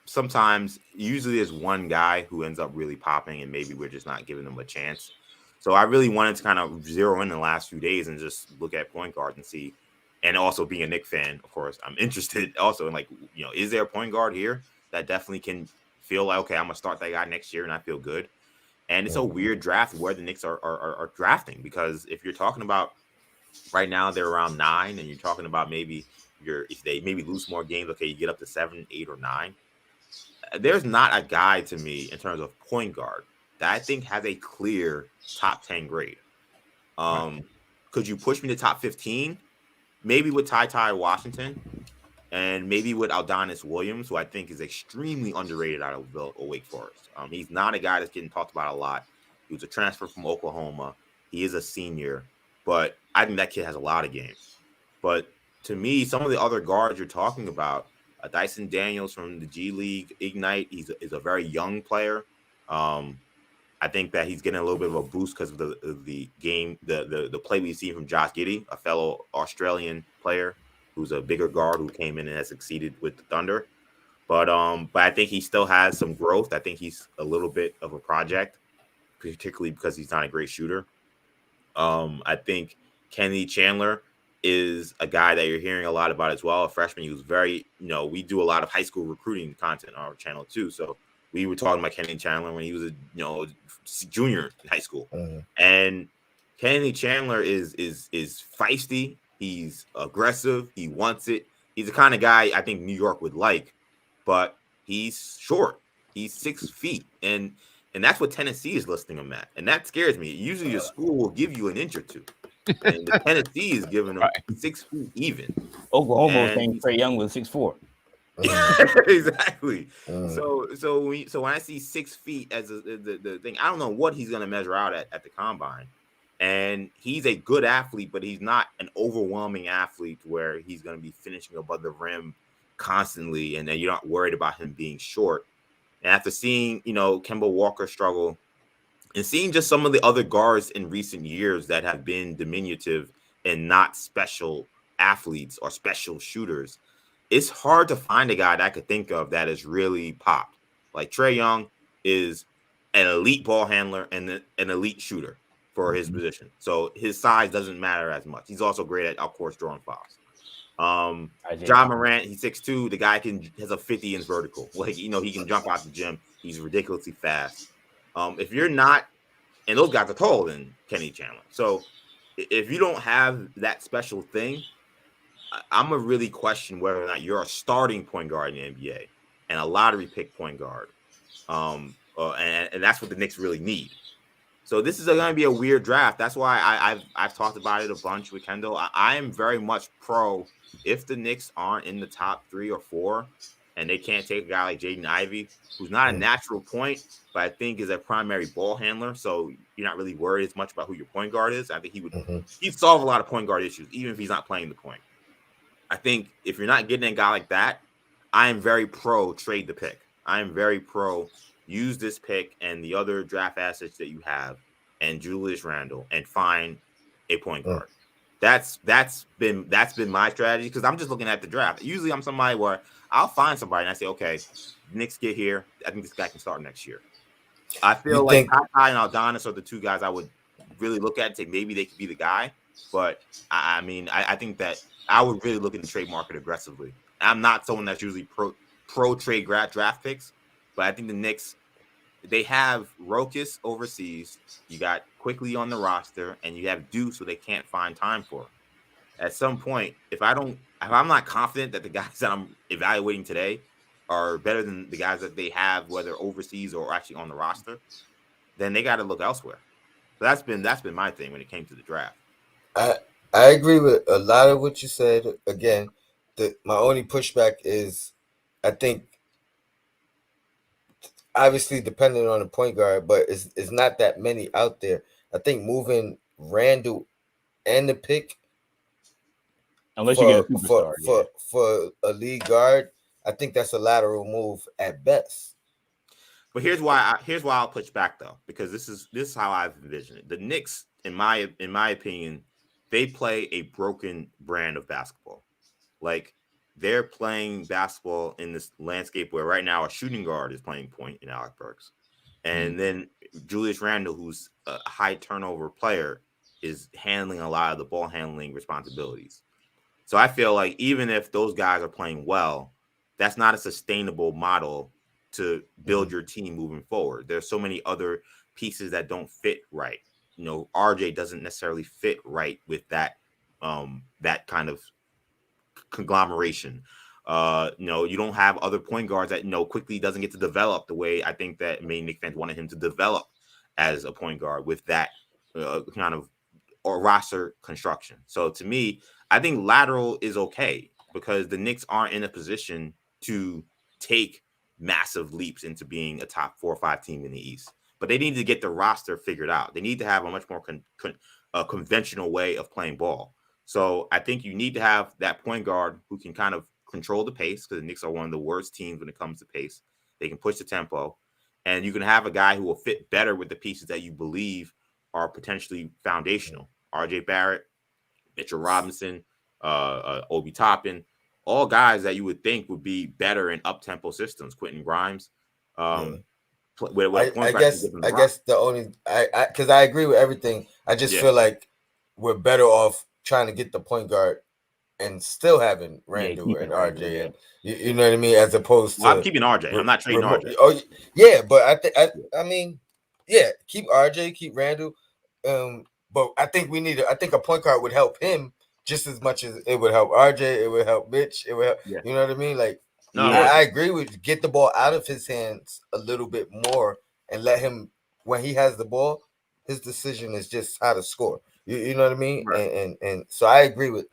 sometimes usually there's one guy who ends up really popping and maybe we're just not giving them a chance. So I really wanted to kind of zero in the last few days and just look at point guard and see. And also being a Knicks fan, of course, I'm interested also in like, is there a point guard here that definitely can feel like, okay, I'm gonna start that guy next year and I feel good. And it's a weird draft where the Knicks are drafting, because if you're talking about right now they're around 9 and you're talking about maybe if they maybe lose more games, okay, you get up to 7, 8, or 9. There's not a guy to me in terms of point guard that I think has a clear top 10 grade. Right. Could you push me to top 15? Maybe with Ty Washington and maybe with Aldonis Williams, who I think is extremely underrated out of Wake Forest. He's not a guy that's getting talked about a lot. He was a transfer from Oklahoma. He is a senior, but I think that kid has a lot of game. But to me, some of the other guards you're talking about, Dyson Daniels from the G League Ignite, is a very young player. I think that he's getting a little bit of a boost because of the game, the play we've seen from Josh Giddey, a fellow Australian player who's a bigger guard who came in and has succeeded with the Thunder. But I think he still has some growth. I think he's a little bit of a project, particularly because he's not a great shooter. I think Kenny Chandler is a guy that you're hearing a lot about as well. A freshman who's very, we do a lot of high school recruiting content on our channel too. So we were talking about Kenny Chandler when he was a junior in high school, Hmm. and Kenny Chandler is feisty. He's aggressive. He wants it. He's the kind of guy I think New York would like, but he's short. He's 6 feet, and that's what Tennessee is listing him at, and that scares me. Usually, your school will give you an inch or two, and the Tennessee is giving him Right. 6 feet even, Oklahoma was and saying Trey Young was 6'4". exactly. Hmm. So when I see 6 feet as the thing, I don't know what he's going to measure out at the combine, And he's a good athlete, but he's not an overwhelming athlete where he's going to be finishing above the rim constantly, and then you're not worried about him being short. And after seeing, Kemba Walker struggle and seeing just some of the other guards in recent years that have been diminutive and not special athletes or special shooters, it's hard to find a guy that I could think of that has really popped. Like Trae Young is an elite ball handler and an elite shooter for his position. So his size doesn't matter as much. He's also great at, of course, drawing fouls. IJ. John Morant, he's 6'2". The guy has a 50 inch vertical. Like, he can jump out the gym. He's ridiculously fast. If you're not, and those guys are taller than Kenny Chandler. So if you don't have that special thing, I'm gonna really question whether or not you're a starting point guard in the NBA and a lottery pick point guard. And that's what the Knicks really need. So this is going to be a weird draft. That's why I've talked about it a bunch with Kendall. I am very much pro if the Knicks aren't in the top 3 or 4, and they can't take a guy like Jaden Ivey, who's not a natural point, but I think is a primary ball handler. So you're not really worried as much about who your point guard is. I think he'd solve a lot of point guard issues, even if he's not playing the point. I think if you're not getting a guy like that, I am very pro trade the pick. I am very pro use this pick and the other draft assets that you have and Julius Randle and find a point guard. That's been my strategy because I'm just looking at the draft. Usually I'm somebody where I'll find somebody and I say, okay, Knicks get here. I think this guy can start next year. I feel like Ty and Aldonis are the two guys I would really look at and say maybe they could be the guy. But I mean, I think that I would really look in the trade market aggressively. I'm not someone that's usually pro trade draft picks, but I think the Knicks, they have Rokas overseas. You got Quickly on the roster, and you have Deuce, who they can't find time for. At some point, if I'm not confident that the guys that I'm evaluating today are better than the guys that they have, whether overseas or actually on the roster, then they got to look elsewhere. So that's been my thing when it came to the draft. I agree with a lot of what you said. Again, my only pushback is, I think, obviously depending on the point guard, but it's not that many out there. I think moving Randle and the pick Unless you get a superstar, for a lead guard, I think that's a lateral move at best. But here's why I'll push back though, because this is how I've envisioned it. The Knicks, in my opinion, they play a broken brand of basketball. Like they're playing basketball in this landscape where right now a shooting guard is playing point in Alec Burks. And then Julius Randle, who's a high turnover player, is handling a lot of the ball handling responsibilities. So I feel like even if those guys are playing well, that's not a sustainable model to build your team moving forward. There's so many other pieces that don't fit right. RJ doesn't necessarily fit right with that that kind of conglomeration. You don't have other point guards that quickly doesn't get to develop the way I think that many Knicks fans wanted him to develop as a point guard with that kind of or roster construction. So to me, I think lateral is okay because the Knicks aren't in a position to take massive leaps into being a top 4 or 5 team in the East. But they need to get the roster figured out. They need to have a much more conventional way of playing ball. So I think you need to have that point guard who can kind of control the pace because the Knicks are one of the worst teams when it comes to pace. They can push the tempo. And you can have a guy who will fit better with the pieces that you believe are potentially foundational. R.J. Barrett, Mitchell Robinson, Obi Toppin, all guys that you would think would be better in up-tempo systems. Quentin Grimes. I guess the only because I agree with everything. I just feel like we're better off trying to get the point guard and still having Randle and RJ, and you know what I mean, as opposed to I'm keeping RJ. I'm not trading RJ. Oh yeah, but I mean, keep RJ, keep Randle. But I think I think a point guard would help him just as much as it would help RJ. It would help Mitch. It would help, you know what I mean? Like, I agree with get the ball out of his hands a little bit more and let him, when he has the ball, his decision is just how to score. You know what I mean? Right. And so I agree with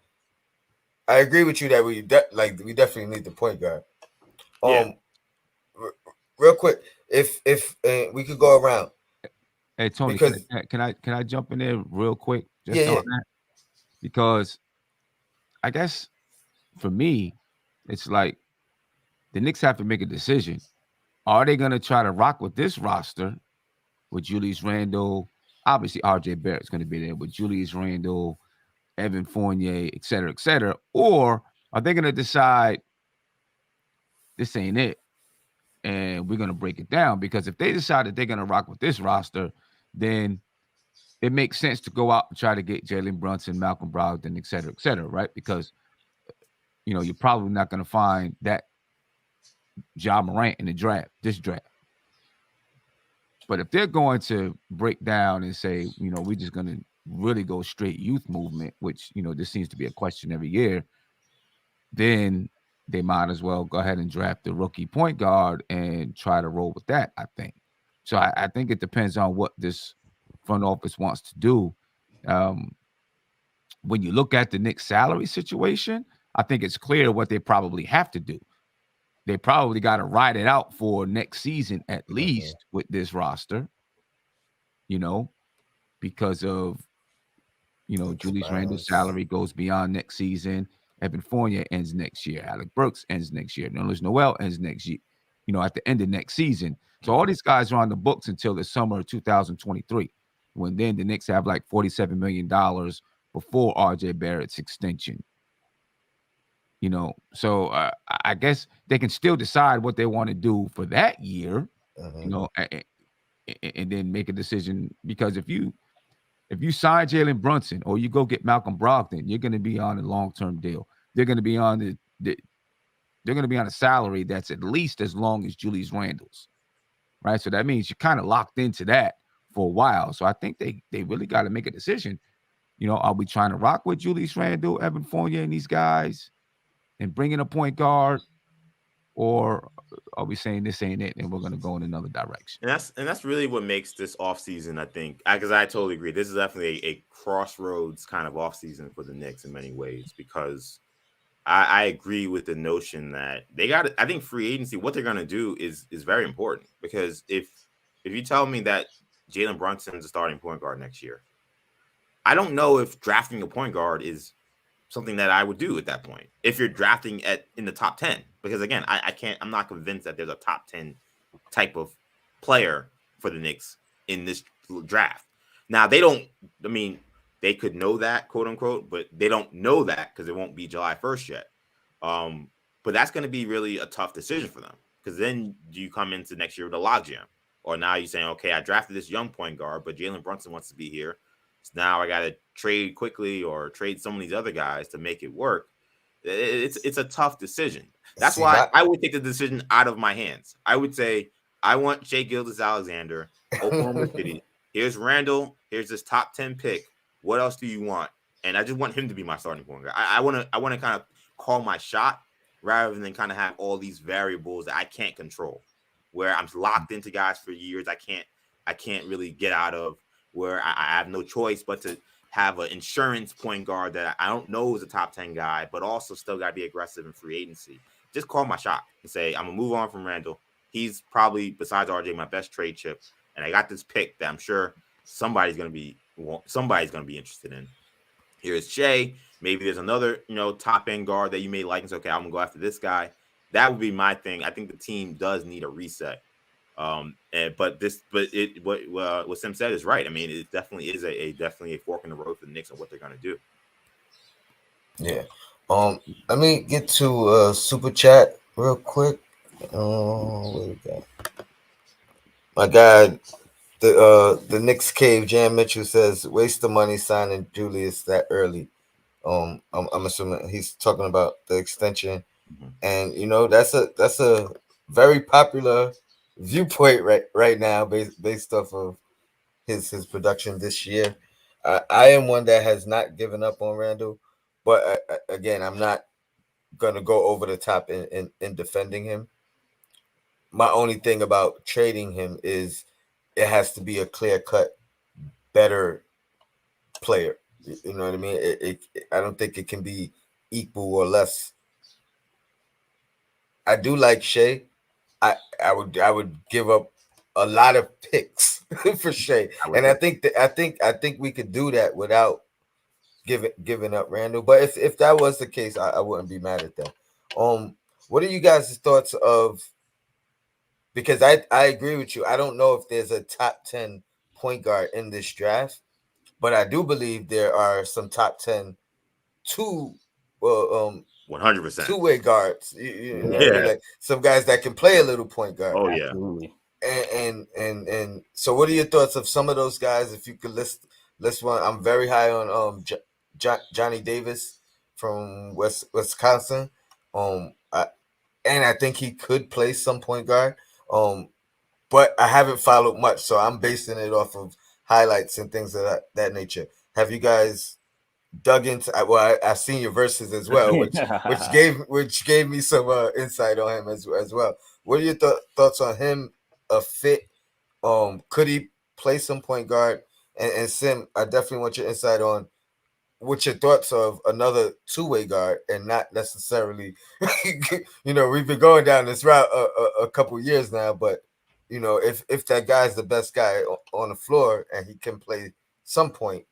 you that we definitely need the point guard. Real quick, if we could go around. Hey Tony, because can I jump in there real quick yeah, just on yeah. that? Because I guess for me, it's like the Knicks have to make a decision. Are they gonna try to rock with this roster with Julius Randle? Obviously, RJ Barrett's gonna be there with Julius Randle, Evan Fournier, et cetera, or are they gonna decide this ain't it and we're gonna break it down? Because if they decide that they're gonna rock with this roster, then it makes sense to go out and try to get Jalen Brunson, Malcolm Brogdon, et cetera, right? Because you're probably not going to find that Ja Morant in the draft, this draft. But if they're going to break down and say, we're just going to really go straight youth movement, which, this seems to be a question every year, then they might as well go ahead and draft the rookie point guard and try to roll with that, I think. So I think it depends on what this front office wants to do. Um, when you look at the Knicks salary situation, I think it's clear what they probably have to do. They probably got to ride it out for next season at Hmm. least with this roster, you know, because of, Julius Randle's Expands. salary goes beyond next season. Evan Fournier ends next year. Alec Burks ends next year. Nerlens Noel ends next year, at the end of next season. So all these guys are on the books until the summer of 2023, when then the Knicks have like $47 million before RJ Barrett's extension. So I guess they can still decide what they want to do for that year, you Hmm. know, and then make a decision. Because if you sign Jalen Brunson or you go get Malcolm Brogdon, you're going to be on a long term deal. They're going to be on they're going to be on a salary that's at least as long as Julius Randle's, right? So that means you're kind of locked into that for a while. So I think they really got to make a decision. Are we trying to rock with Julius Randle, Evan Fournier, and these guys, and bring in a point guard, or are we saying this ain't it and we're going to go in another direction? And that's really what makes this offseason, I think, because I totally agree. This is definitely a crossroads kind of offseason for the Knicks in many ways, because I agree with the notion that they got. I think free agency, what they're going to do is very important, because if you tell me that Jalen Brunson's a starting point guard next year, I don't know if drafting a point guard is something that I would do at that point. If you're drafting at in the top 10, because again, I can't. I'm not convinced that there's a top 10 type of player for the Knicks in this draft. Now they don't. I mean, they could know that, quote unquote, but they don't know that because it won't be July 1st yet. Um, but that's going to be really a tough decision for them, because then you come into next year with a logjam, or now you're saying, okay, I drafted this young point guard, but Jalen Brunson wants to be here, so now I got to trade quickly or trade some of these other guys to make it work. It's a tough decision. That's See why my. I would take the decision out of my hands. I would say I want Shea Gilgeous-Alexander, Oklahoma City. Here's Randle. Here's this top 10 pick. What else do you want? And I just want him to be my starting point guard. I want to kind of call my shot rather than kind of have all these variables that I can't control, where I'm locked into guys for years. I can't really get out of, where I have no choice but to have an insurance point guard that I don't know is a top 10 guy, but also still got to be aggressive in free agency. Just call my shot and say, I'm going to move on from Randle. He's probably, besides RJ, my best trade chip. And I got this pick that I'm sure somebody's going to be interested in. Here's Shea. Maybe there's another, top end guard that you may like and say, okay, I'm going to go after this guy. That would be my thing. I think the team does need a reset. What Sim said is right. I mean, it definitely is definitely a fork in the road for the Knicks on what they're going to do. Yeah. Let me get to super chat real quick. What we got? My guy, the Knicks cave. Jan Mitchell says, "Waste the money signing Julius that early." I'm assuming he's talking about the extension, Mhm. and that's a very popular viewpoint right now, based off of his production this year. I am one that has not given up on Randall, but again, I'm not gonna go over the top in defending him. My only thing about trading him is it has to be a clear cut better player. You know what I mean? I don't think it can be equal or less. I do like Shea. I would give up a lot of picks for Shea. I would And I think. think that I think we could do that without giving up Randall. But if that was the case, I wouldn't be mad at that. What are you guys' thoughts of? Because I agree with you. I don't know if there's a top 10 point guard in this draft, but I do believe there are some top 10 two well 100%. two-way guards. You know what I mean? Yeah. Like some guys that can play a little point guard. Oh yeah. Absolutely. And so what are your thoughts of some of those guys? If you could list one, I'm very high on Johnny Davis from Wisconsin. I, and I think he could play some point guard. But I haven't followed much, so I'm basing it off of highlights and things of that nature. Have you guys dug into? Well, I've seen your verses as well, which gave me some insight on him as well. What are your thoughts on him? A fit? Could he play some point guard? And Sim, I definitely want your insight on what your thoughts of another two-way guard and not necessarily. We've been going down this route a couple years now, but if that guy's the best guy on the floor and he can play some point,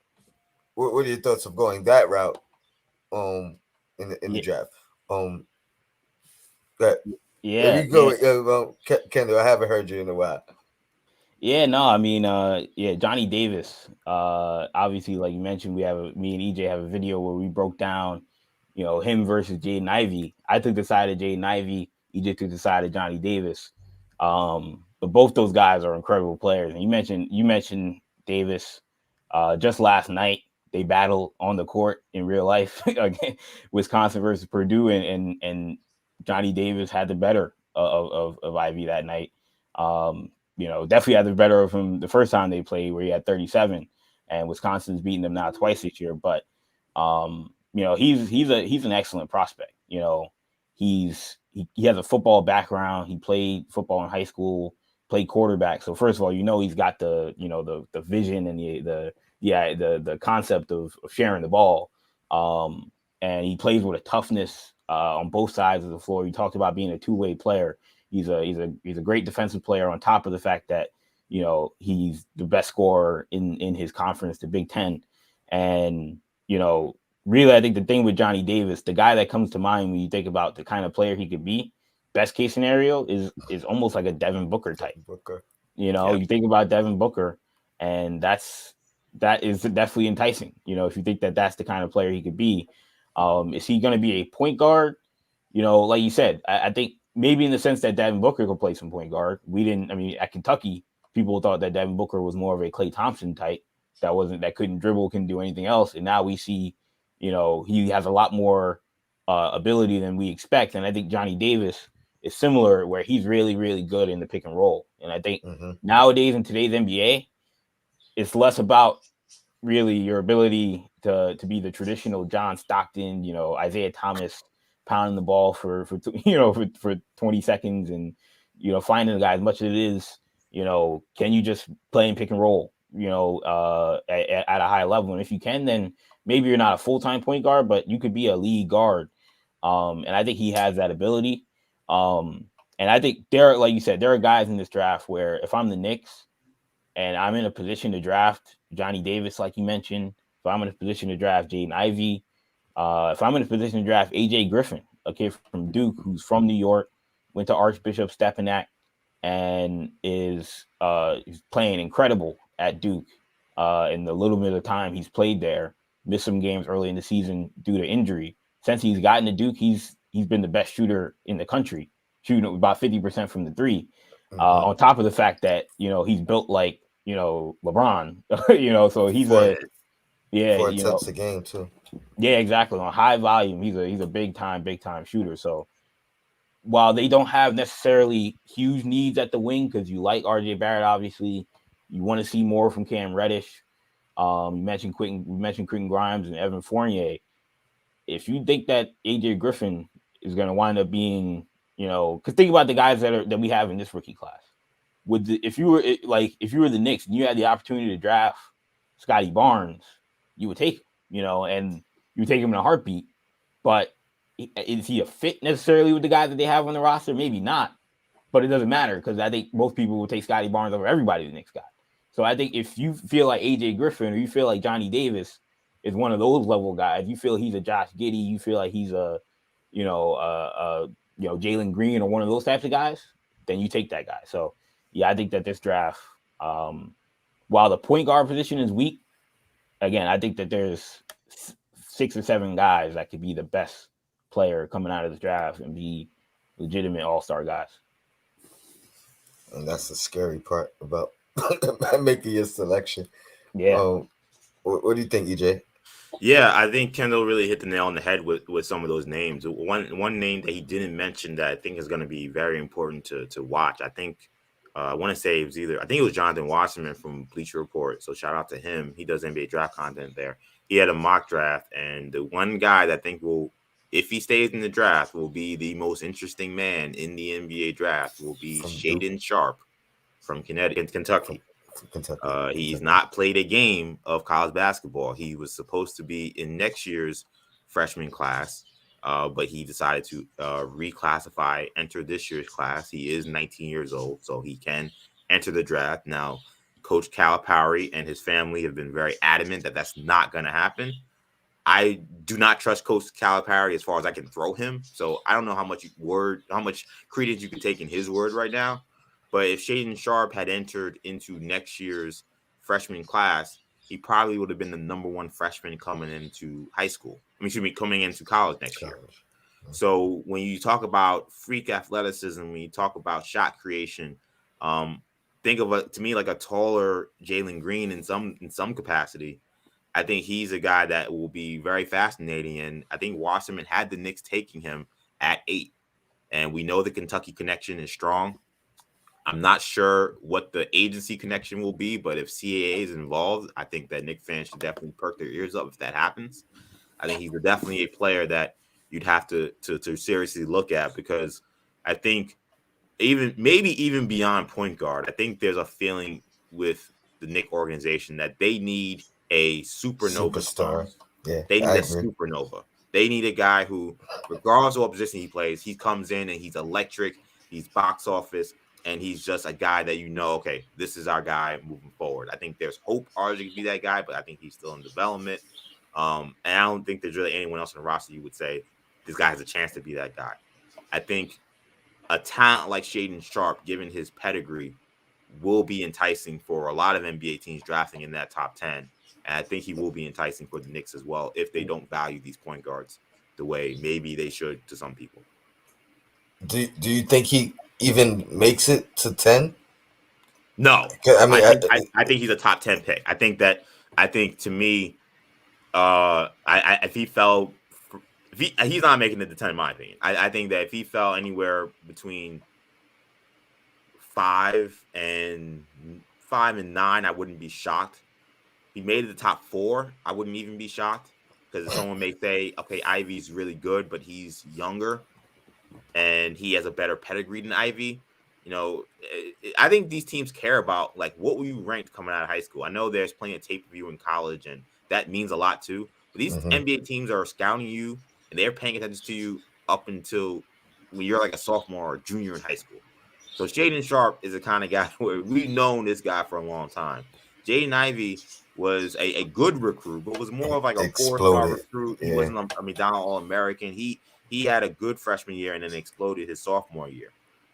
what are your thoughts of going that route? Um, in the Yeah, draft. That If yeah, you go, yeah. with, Kendall, I haven't heard you in a while. Yeah, no, I mean, yeah, Johnny Davis. Obviously, like you mentioned, me and EJ have a video where we broke down, him versus Jaden Ivey. I took the side of Jaden Ivey. EJ took the side of Johnny Davis. But both those guys are incredible players. And you mentioned Davis. Just last night they battled on the court in real life again, Wisconsin versus Purdue, and Johnny Davis had the better of Ivey that night. Definitely had the better of him the first time they played, where he had 37, and Wisconsin's beating them now twice this year. But he's an excellent prospect. He has a football background. He played football in high school, played quarterback. So first of all, he's got the vision and the concept of sharing the ball. And he plays with a toughness on both sides of the floor. You talked about being a two-way player. He's a great defensive player, on top of the fact that he's the best scorer in his conference, the Big Ten. And really, I think the thing with Johnny Davis, the guy that comes to mind when you think about the kind of player he could be, best case scenario is almost like a Devin Booker type. Booker. Yeah. You think about Devin Booker, and that is definitely enticing. If you think that that's the kind of player he could be. Is he going to be a point guard? Like you said, I think maybe in the sense that Devin Booker could play some point guard. At Kentucky, people thought that Devin Booker was more of a Klay Thompson type that couldn't dribble, couldn't do anything else. And now we see, he has a lot more ability than we expect. And I think Johnny Davis is similar, where he's really, really good in the pick and roll. And I think nowadays in today's NBA, it's less about really your ability to be the traditional John Stockton, Isaiah Thomas pounding the ball for 20 seconds and finding the guy. As much as it is, can you just play and pick and roll, at a high level? And if you can, then maybe you're not a full-time point guard, but you could be a lead guard. And I think he has that ability. And I think like you said, there are guys in this draft where if I'm the Knicks and I'm in a position to draft Johnny Davis, like you mentioned, if I'm in a position to draft Jaden Ivey, if I'm in a position to draft AJ Griffin, a kid from Duke who's from New York, went to Archbishop Stepinac, and is playing incredible at Duke. In the little bit of time he's played there, missed some games early in the season due to injury. Since he's gotten to Duke, he's been the best shooter in the country, shooting about 50% from the three. On top of the fact that he's built like LeBron, so he's Four a yeah, four attempts a game too. yeah, exactly. On high volume, he's a big time shooter. So while they don't have necessarily huge needs at the wing, because you like RJ Barrett, obviously, you want to see more from Cam Reddish. We mentioned Quentin Grimes and Evan Fournier. If you think that AJ Griffin is going to wind up being, because think about the guys that we have in this rookie class. If you were the Knicks and you had the opportunity to draft Scotty Barnes, you would take him, and you would take him in a heartbeat. But is he a fit necessarily with the guys that they have on the roster? Maybe not, but it doesn't matter, because I think most people will take Scotty Barnes over everybody the Knicks got. So I think if you feel like AJ Griffin or you feel like Johnny Davis is one of those level guys, you feel he's a Josh Giddey, you feel like he's a, Jalen Green or one of those types of guys, then you take that guy. So yeah, I think that this draft, while the point guard position is weak, again, I think that there's 6 or 7 guys that could be the best player coming out of this draft and be legitimate all-star guys. And that's the scary part about making your selection. Yeah. What do you think, EJ? Yeah, I think Kendall really hit the nail on the head with some of those names. One name that he didn't mention that I think is going to be very important to watch. I think I want to say it was I think it was Jonathan Wasserman from Bleacher Report. So shout out to him. He does NBA draft content there. He had a mock draft, and the one guy that I think will, if he stays in the draft, will be the most interesting man in the NBA draft will be Shaedon Sharpe from Kentucky. From Kentucky. He's not played a game of college basketball. He was supposed to be in next year's freshman class, but he decided to reclassify, enter this year's class. He is 19 years old, so he can enter the draft. Now, Coach Calipari and his family have been very adamant that that's not going to happen. I do not trust Coach Calipari as far as I can throw him, so I don't know how much credence you can take in his word right now. But if Shaedon Sharpe had entered into next year's freshman class, he probably would have been the number 1 freshman coming into high school. Coming into college next year. So when you talk about freak athleticism, when you talk about shot creation, think of to me like a taller Jalen Green in some capacity. I think he's a guy that will be very fascinating, and I think Wasserman had the Knicks taking him at 8, and we know the Kentucky connection is strong. I'm not sure what the agency connection will be, but if CAA is involved, I think that Knicks fans should definitely perk their ears up if that happens. I think he's definitely a player that you'd have to seriously look at, because I think even beyond point guard, I think there's a feeling with the Knicks organization that they need a supernova star. Yeah, they need a supernova. They need a guy who, regardless of what position he plays, he comes in and he's electric, he's box office, and he's just a guy that okay, this is our guy moving forward. I think there's hope RJ could be that guy, but I think he's still in development. And I don't think there's really anyone else in the roster you would say this guy has a chance to be that guy. I think a talent like Shaedon Sharpe, given his pedigree, will be enticing for a lot of NBA teams drafting in that top 10. And I think he will be enticing for the Knicks as well if they don't value these point guards the way maybe they should to some people. Do you think he even makes it to 10? No. I mean, I think he's a top 10 pick. I think to me, if he fell, he's not making it to 10 in my opinion. I think that if he fell anywhere between 5 and 9, I wouldn't be shocked. If he made it to the top 4, I wouldn't even be shocked, because someone may say, okay, Ivy's really good, but he's younger and he has a better pedigree than Ivy. I think these teams care about, like, what were you ranked coming out of high school? I know there's plenty of tape review in college, and that means a lot too. But these NBA teams are scouting you, and they're paying attention to you up until when you're like a sophomore or junior in high school. So Shaedon Sharpe is the kind of guy where we've known this guy for a long time. Jaden Ivey was a good recruit, but was more of like a 4-star recruit. He wasn't a McDonald All-American. He had a good freshman year and then exploded his sophomore year.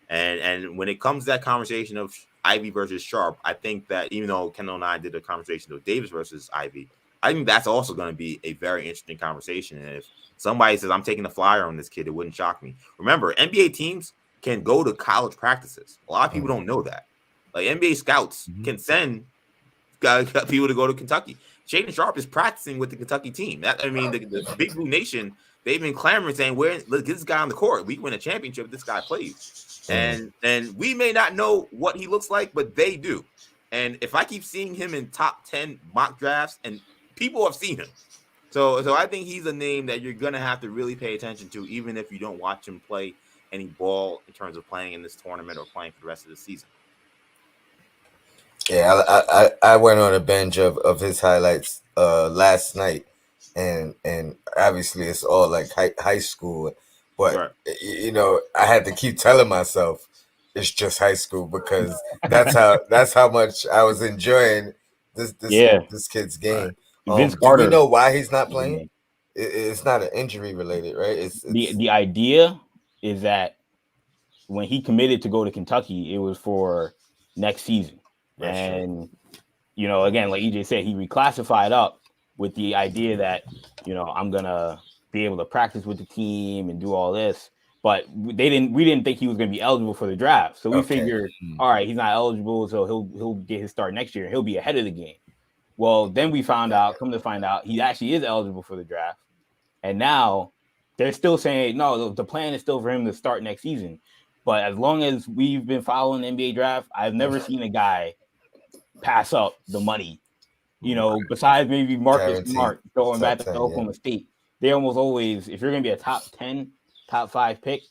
And when it comes to that conversation of Ivy versus Sharpe, I think that even though Kendall and I did a conversation of Davis versus Ivy, I think that's also going to be a very interesting conversation. And if somebody says, I'm taking a flyer on this kid, it wouldn't shock me. Remember, NBA teams can go to college practices. A lot of people don't know that. Like, NBA scouts can send people to go to Kentucky. Shaedon Sharpe is practicing with the Kentucky team. The Big Blue Nation, they've been clamoring saying, let's get this guy on the court. We win a championship if this guy plays. And we may not know what he looks like, but they do. And if I keep seeing him in top 10 mock drafts, and people have seen him. So I think he's a name that you're going to have to really pay attention to, even if you don't watch him play any ball in terms of playing in this tournament or playing for the rest of the season. Yeah, I went on a binge of his highlights last night, and obviously it's all like high school, but right. I had to keep telling myself it's just high school because that's how much I was enjoying this this Yeah, this kid's Right. game. Vince Do we Carter. know why he's not playing? The It's not an injury related, right? It's the idea is that when he committed to go to Kentucky, it was for next season, redshirt. and again, like EJ said, he reclassified up with the idea that I'm gonna be able to practice with the team and do all this. But we didn't think he was gonna be eligible for the draft, so we Okay. figured, all right, he's not eligible, so he'll get his start next year and he'll be ahead of the game. Well, then we found out, come to find out, he actually is eligible for the draft, and now they're still saying no, the plan is still for him to start next season. But as long as we've been following the NBA draft, I've never seen a guy pass up the money. Besides maybe Marcus Guaranteed Smart going top back to 10. Yeah. Oklahoma State, they almost always, if you're going to be a top 10, top 5 pick,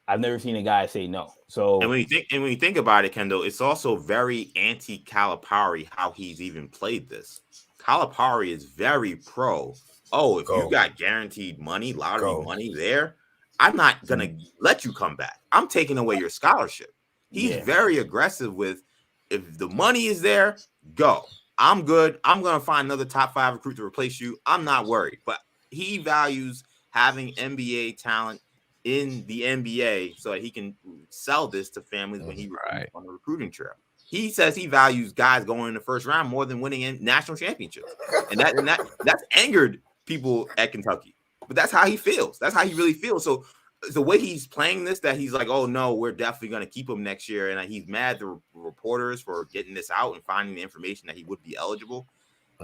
I've never seen a guy say no. And So when you think about it, Kendall, it's also very anti Calipari how he's even played this. Calipari is very pro. Oh, if you Go. got guaranteed money, lottery Go. money there, I'm not gonna let you come back. I'm taking away your scholarship. He's yeah, very aggressive with if the money is there, go. I'm good. I'm gonna find another top 5 recruit to replace you. I'm not worried. But he values having NBA talent in the NBA so that he can sell this to families when he recruits Right. on the recruiting trail. He says he values guys going in the first round more than winning in national championships, and that's angered people at Kentucky. But that's how he feels. That's how he really feels. So the way he's playing this, that he's like, oh no, we're definitely going to keep him next year, and he's mad at the reporters for getting this out and finding the information that he would be eligible.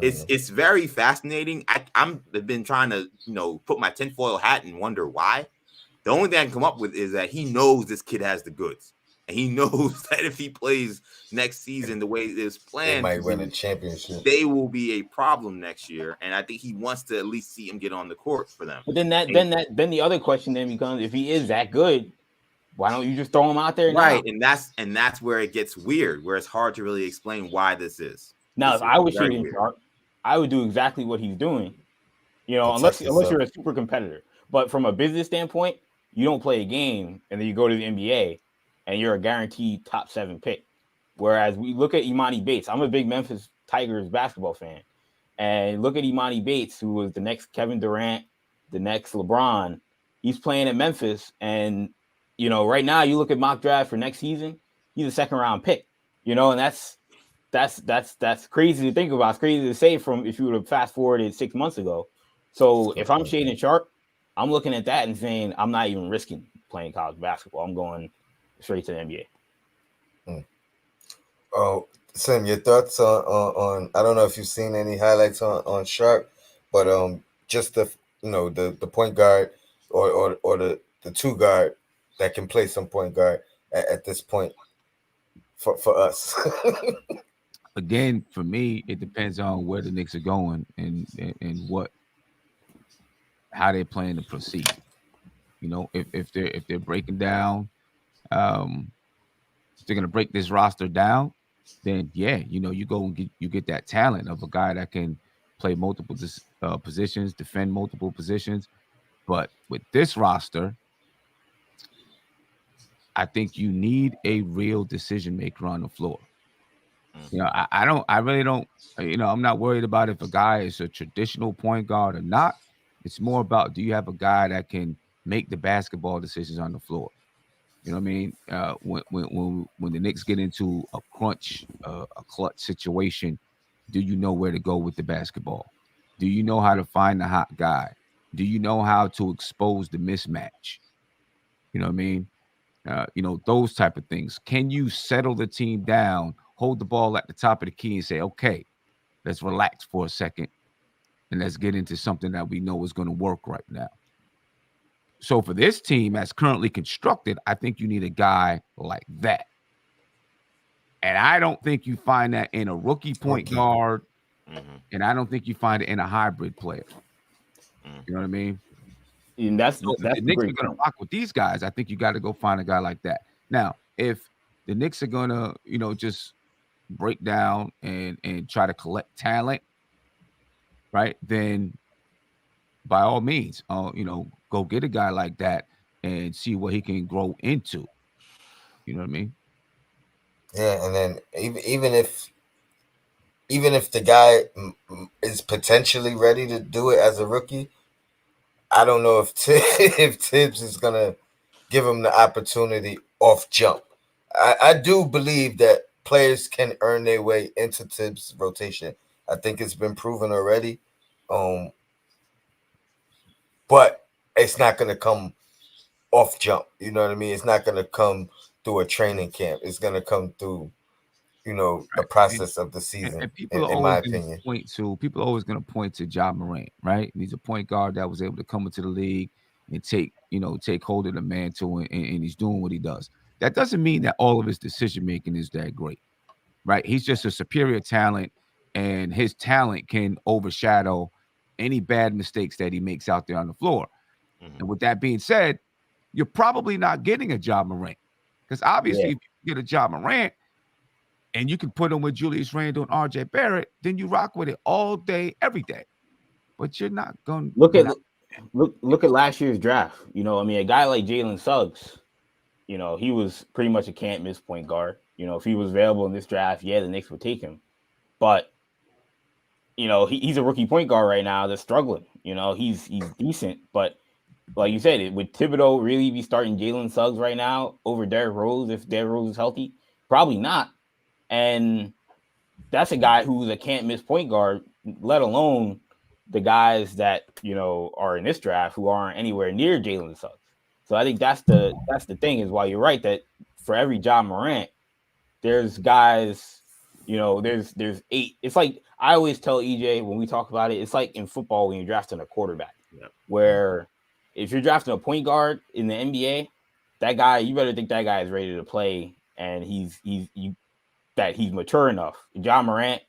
It's very fascinating. I've been trying to put my tinfoil hat and wonder why. The only thing I can come up with is that he knows this kid has the goods. And he knows that if he plays next season the way it's They planned to might win a do, championship. they will be a problem next year. And I think he wants to at least see him get on the court for them. but then And, then the other question then becomes, if he is that good, why don't you just throw him out there now? right. And that's where it gets weird, where it's hard to really explain why this is. Now, if It's I was very Shaedon weird. Sharpe, I would do exactly what he's doing. Unless Protect you're yourself. a super competitor. But from a business standpoint, you don't play a game and then you go to the NBA and you're a guaranteed top 7 pick. Whereas we look at Imani Bates. I'm a big Memphis Tigers basketball fan. And look at Imani Bates, who was the next Kevin Durant, the next LeBron. He's playing at Memphis. And, right now you look at mock draft for next season, he's a second round pick. And that's crazy to think about. It's crazy to say from if you would have fast forwarded 6 months ago. So if I'm Shaedon Sharpe, I'm looking at that and saying I'm not even risking playing college basketball. I'm going straight to the NBA. Oh, Sim, your thoughts on I don't know if you've seen any highlights on Sharp, but just the point guard or the two guard that can play some point guard at this point for us. Again, for me, it depends on where the Knicks are going and what how they plan to proceed. If they're breaking down, um, if they're gonna break this roster down, then yeah, you go and get that talent of a guy that can play multiple positions, defend multiple positions. But with this roster, I think you need a real decision maker on the floor. I really don't, I'm not worried about if a guy is a traditional point guard or not. It's more about, do you have a guy that can make the basketball decisions on the floor? You know what I mean? When the Knicks get into a crunch, a clutch situation, do you know where to go with the basketball? Do you know how to find the hot guy? Do you know how to expose the mismatch? You know what I mean? Those type of things. Can you settle the team down, hold the ball at the top of the key and say, okay, let's relax for a second and let's get into something that we know is going to work right now. So for this team as currently constructed, I think you need a guy like that. And I don't think you find that in a rookie point guard, and I don't think you find it in a hybrid player. You know what I mean? And that's So if the a Knicks are great going to point. rock with these guys, I think you got to go find a guy like that. Now, if the Knicks are going to, just break down and try to collect talent, right? Then by all means, go get a guy like that and see what he can grow into. You know what I mean? Yeah, and then even if the guy is potentially ready to do it as a rookie, I don't know if if Tibbs is gonna give him the opportunity off jump. I do believe that players can earn their way into Tibbs' rotation. I think it's been proven already, um, but it's not gonna come off jump. You know what I mean? It's not gonna come through a training camp. It's gonna come through the Right. process of the And season. people are In always my going to opinion. point to people are always going to point to Ja Morant, right? And he's a point guard that was able to come into the league and take hold of the mantle, and he's doing what he does. That doesn't mean that all of his decision making is that great, right? He's just a superior talent, and his talent can overshadow any bad mistakes that he makes out there on the floor. Mhm. And with that being said, you're probably not getting a Ja Morant, because Yeah. obviously, if you get a Ja Morant and you can put him with Julius Randle and RJ Barrett, then you rock with it all day, every day. But you're not going Look to at not. look at last year's draft. I mean, a guy like Jalen Suggs, he was pretty much a can't miss point guard. If he was available in this draft, yeah, the Knicks would take him. But he's a rookie point guard right now that's struggling. He's decent, but like you said, would Thibodeau really be starting Jalen Suggs right now over Derrick Rose if Derrick Rose is healthy? Probably not. And that's a guy who's a can't miss point guard, let alone the guys that are in this draft who aren't anywhere near Jalen Suggs. So I think that's the thing is why you're right that for every John Morant, there's guys, there's eight. It's like I always tell EJ when we talk about it, it's like in football when you're drafting a quarterback, Yeah. where if you're drafting a point guard in the NBA, that guy you better think that guy is ready to play and he's mature enough. John Morant,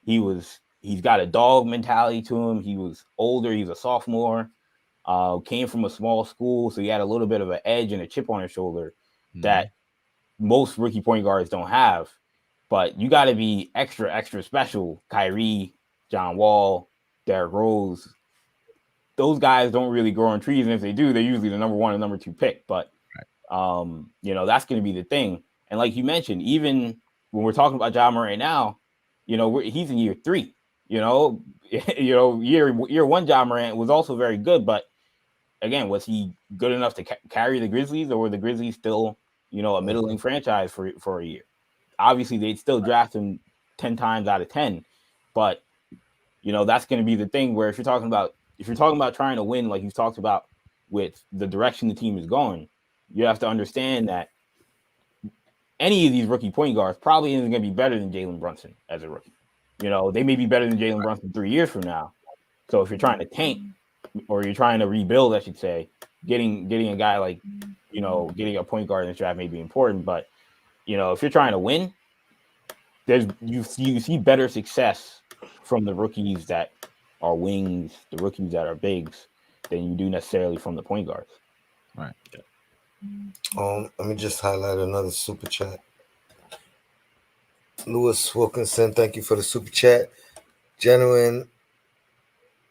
he's got a dog mentality to him. He was older. He's a sophomore. Came from a small school, so he had a little bit of an edge and a chip on his shoulder that Mhm. most rookie point guards don't have. But you got to be extra, extra special. Kyrie, John Wall, Derrick Rose, those guys don't really grow on trees, and if they do, they're usually the number one and number two pick. But that's going to be the thing. And like you mentioned, even when we're talking about John Murray now, he's in year three. You know, year one John Morant was also very good, but again, was he good enough to carry the Grizzlies, or were the Grizzlies still a Mhm. middling franchise for a year? Obviously, they'd still draft him 10 times out of 10, but that's going to be the thing where if you're talking about trying to win, like you've talked about with the direction the team is going, you have to understand that any of these rookie point guards probably isn't going to be better than Jalen Brunson as a rookie. They may be better than Jalen Brunson 3 years from now. So if you're trying to tank or you're trying to rebuild, I should say, getting a guy like getting a point guard in the draft may be important. But if you're trying to win, you see better success from the rookies that are wings, the rookies that are bigs, than you do necessarily from the point guards. Right. Let me just highlight another super chat. Lewis Wilkinson, thank you for the super chat. Gentlemen,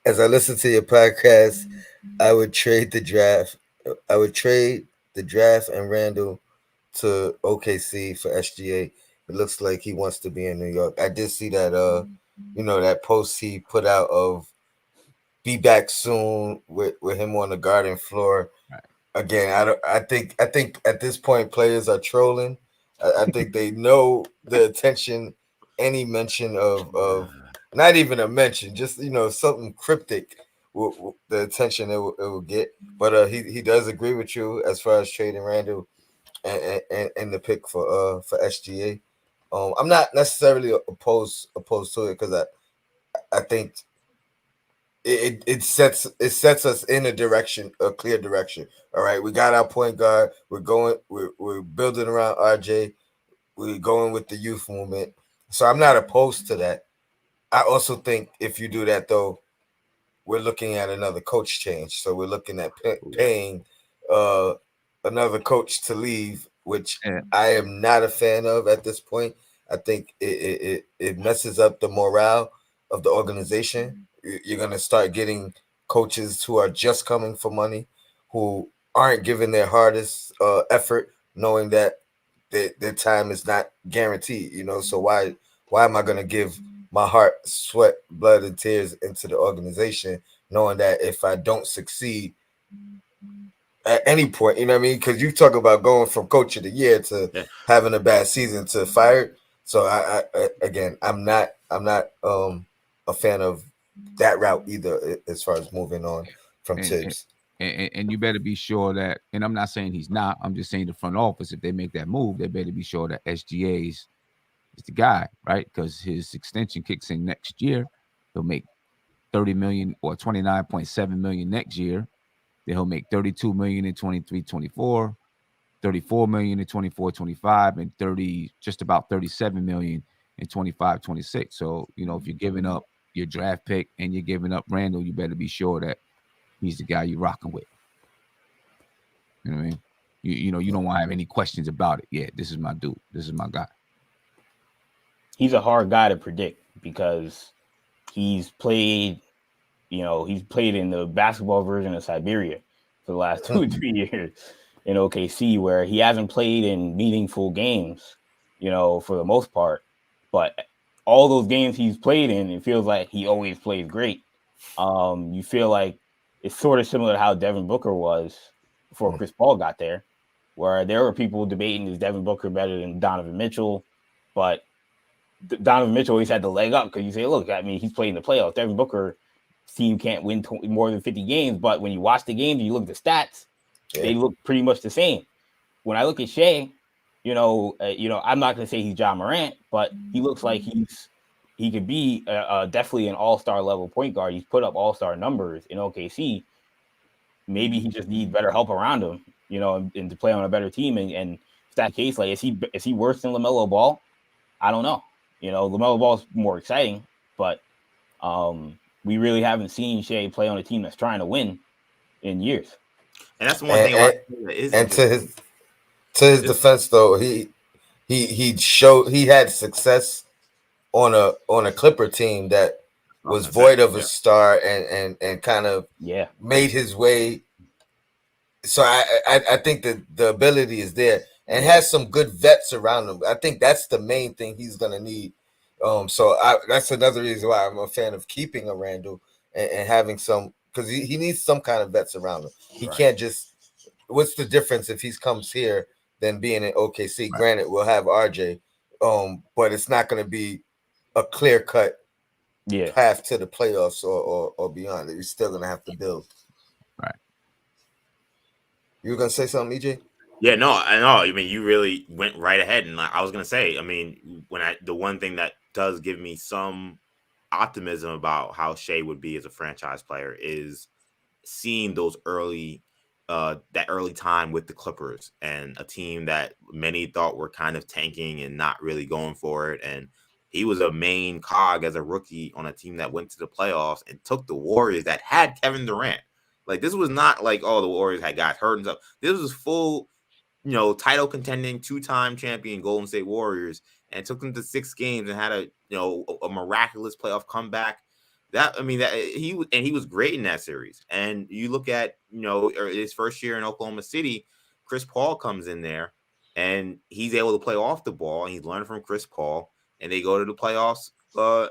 as I listen to your podcast, I would trade the draft. I would trade the draft and Randle to OKC for SGA. It looks like he wants to be in New York. I did see that that post he put out of be back soon with him on the garden floor. Right. Again, I think at this point players are trolling. I think they know the attention any mention of not even a mention, just something cryptic the attention it will get. But he does agree with you as far as trading Randall and the pick for SGA. I'm not necessarily opposed to it because I think it sets us in a clear direction. All right, we got our point guard. We're building around RJ. We're going with the youth movement. So I'm not opposed to that. I also think if you do that though, we're looking at another coach change. So we're looking at Yeah. paying uh, another coach to leave, which Yeah. I am not a fan of at this point. I think it messes up the morale of the organization. You're going to start getting coaches who are just coming for money, who aren't giving their hardest effort, knowing that their time is not guaranteed. So why am I gonna give my heart, sweat, blood, and tears into the organization, knowing that if I don't succeed at any point, you know what I mean? Because you talk about going from coach of the year to Yeah. having a bad season to fired. So I again, I'm not a fan of that route either, as far as moving on from and Tibbs. and you better be sure that. And I'm not saying he's not. I'm just saying the front office, if they make that move, they better be sure that SGA's is the guy, right? Because his extension kicks in next year. He'll make 30 million or 29.7 million next year. Then he'll make 32 million in 23-24, 34 million in 24-25, and 30 just about 37 million in 25-26. So, if you're giving up your draft pick and you're giving up Randle, you better be sure that he's the guy you're rocking with. You know what I mean? You don't want to have any questions about it. Yeah, this is my dude. This is my guy. He's a hard guy to predict because he's played, he's played in the basketball version of Siberia for the last 2 or 3 years in OKC, where he hasn't played in meaningful games, for the most part. But all those games he's played in, it feels like he always plays great. You feel like it's sort of similar to how Devin Booker was before Chris Paul got there, where there were people debating, is Devin Booker better than Donovan Mitchell? But Donovan Mitchell always had the leg up because you say, look, I mean, he's playing the playoffs. Devin Booker team can't win more than 50 games, but when you watch the games, you look at the stats, Yeah, they look pretty much the same. When I look at Shea, I'm not going to say he's John Morant, but he looks like he could be definitely an all-star level point guard. He's put up all-star numbers in OKC. Maybe he just needs better help around him, and to play on a better team. And if that's the case, like, is he worse than LaMelo Ball? I don't know. LaMelo Ball's more exciting, but we really haven't seen Shea play on a team that's trying to win in years. And that's the one and thing about and, that is and interesting. to his Is defense though, he had success on a Clipper team that I was was gonna say, void of a yeah, star and kind of Yeah, made his way. So I think that the ability is there and yeah, has some good vets around him. I think that's the main thing he's gonna need. So that's another reason why I'm a fan of keeping a Randle and having some, because he needs some kind of vets around him. He right. can't just. What's the difference if he comes here than being in OKC? Right. Granted, we'll have RJ, but it's not going to be a clear cut yeah. path to the playoffs or beyond. You're still going to have to build. Right. You were going to say something, EJ? Yeah, no, I know. I mean, you really went right ahead, and I was gonna say, I mean, the one thing that does give me some optimism about how Shea would be as a franchise player is seeing those that early time with the Clippers and a team that many thought were kind of tanking and not really going for it. And he was a main cog as a rookie on a team that went to the playoffs and took the Warriors that had Kevin Durant. Like, this was not like, oh, the Warriors had got hurt and stuff. This was full, title contending 2-time champion Golden State Warriors, and took them to 6 games and had a miraculous playoff comeback. That, I mean, that he was great in that series. And you look at his first year in Oklahoma City, Chris Paul comes in there and he's able to play off the ball, and he's learned from Chris Paul, and they go to the playoffs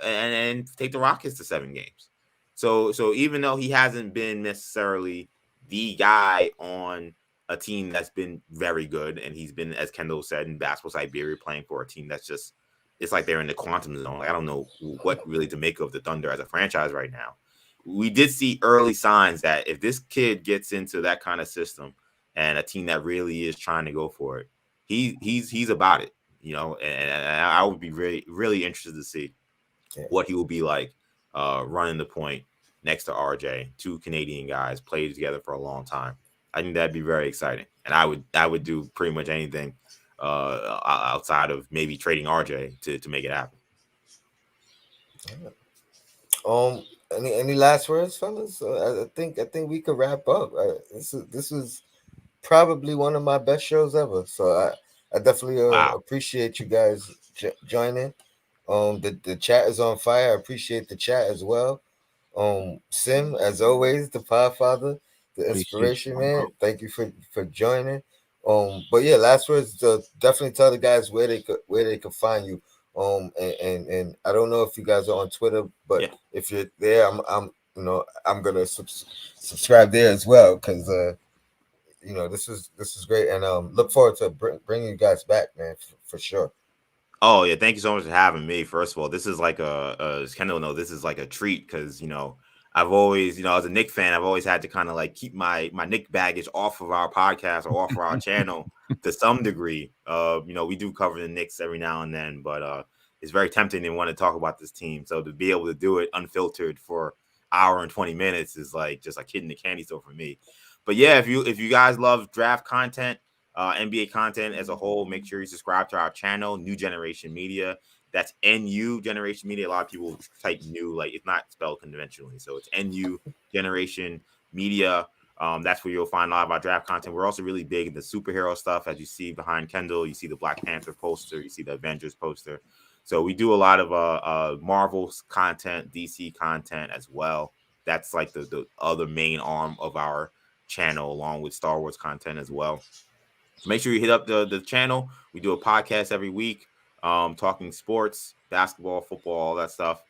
and take the Rockets to 7 games. So even though he hasn't been necessarily the guy on a team that's been very good, and he's been, as Kendall said, in basketball Siberia, playing for a team that's just, it's like they're in the quantum zone. Like, I don't know what really to make of the Thunder as a franchise right now. We did see early signs that if this kid gets into that kind of system and a team that really is trying to go for it, he's about it, and I would be really, really interested to see Yeah. what he will be like running the point next to RJ, two Canadian guys played together for a long time. I think that'd be very exciting, and I would do pretty much anything outside of maybe trading RJ to make it happen. Um, any last words, fellas? I think we could wrap up. This was probably one of my best shows ever. So I definitely Wow. appreciate you guys joining. The chat is on fire. I appreciate the chat as well. Sim, as always, the Podfather, the Appreciate inspiration you, bro. man. Thank you for joining. But yeah, last words. Definitely tell the guys where they could find you. And I don't know if you guys are on Twitter, but Yeah. if you're there, I'm gonna subscribe there as well because this is great, and look forward to bringing you guys back, man, for sure. Oh yeah, thank you so much for having me. First of all, this is like as Kendall know, this is like a treat because I've always as a Nick fan, I've always had to kind of like keep my Nick baggage off of our podcast or off of our channel to some degree. We do cover the Knicks every now and then, but it's very tempting to want to talk about this team. So to be able to do it unfiltered for hour and 20 minutes is like just like hitting the candy store for me. But yeah, if you guys love draft content, NBA content as a whole, make sure you subscribe to our channel, New Generation Media. That's NU Generation Media. A lot of people type new, like it's not spelled conventionally. So it's NU Generation Media. That's where you'll find a lot of our draft content. We're also really big in the superhero stuff. As you see behind Kendall, you see the Black Panther poster, you see the Avengers poster. So we do a lot of Marvel content, DC content as well. That's like the other main arm of our channel, along with Star Wars content as well. So make sure you hit up the channel. We do a podcast every week, talking sports, basketball, football, all that stuff.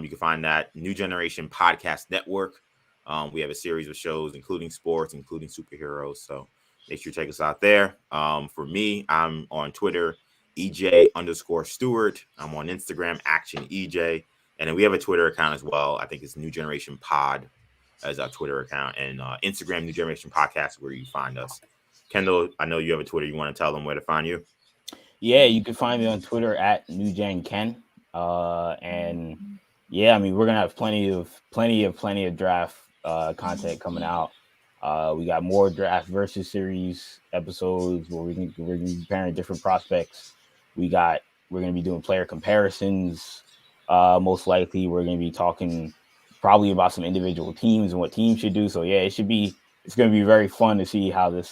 You can find that New Generation Podcast Network. We have a series of shows, including sports, including superheroes. So make sure you check us out there. For me, I'm on Twitter, EJ_Stewart. I'm on Instagram, Action EJ. And then we have a Twitter account as well. I think it's New Generation Pod as our Twitter account, and Instagram, New Generation Podcast, where you find us. Kendall, I know you have a Twitter. You want to tell them where to find you? Yeah, you can find me on Twitter at NewGenKen. And yeah, I mean we're gonna have plenty of draft content coming out. We got more draft versus series episodes where we're gonna be comparing different prospects. We're gonna be doing player comparisons. Most likely we're gonna be talking probably about some individual teams and what teams should do. So yeah, it's gonna be very fun to see how this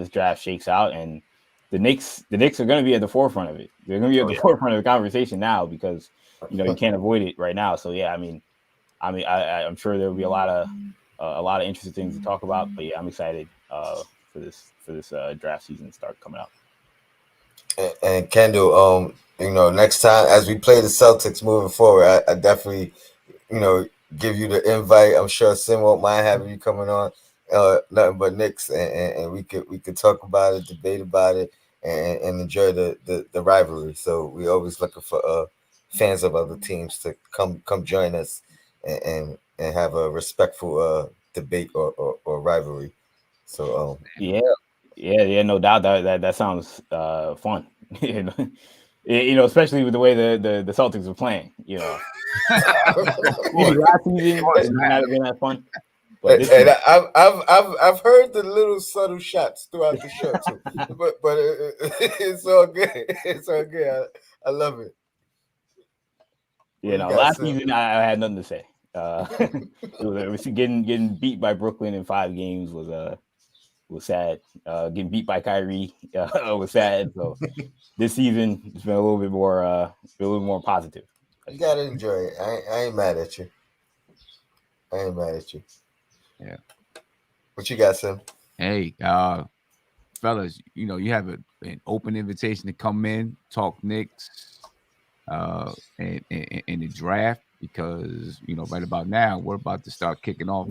draft shakes out. And the Knicks are going to be at the forefront of it. They're going to be at Oh the yeah, forefront of the conversation now because you can't avoid it right now. So yeah, I'm sure there will be a lot of interesting things to talk about. But yeah, I'm excited for this draft season to start coming out. And Kendall, next time as we play the Celtics moving forward, I definitely you know, give you the invite. I'm sure Sim won't mind having you coming on. Nothing but Knicks, and we could talk about it, debate about it, and enjoy the rivalry. So we always looking for fans of other teams to come join us and have a respectful debate or rivalry. So Yeah, yeah, no doubt that sounds fun. you know, especially with the way the Celtics are playing. of Maybe course. last season it might not have been that fun, but this And season, I've heard the little subtle shots throughout the show too, but it's all good. It's all good. I love it. What you got, last Sim? season I had nothing to say. It was getting beat by Brooklyn in 5 games was sad. Getting beat by Kyrie was sad. So this season it's been a little bit more positive. I You should say. gotta enjoy it. I ain't mad at you. I ain't mad at you. Yeah. What you got, Sim? Hey, fellas, you have an open invitation to come in, talk Knicks, and the draft because right about now we're about to start kicking off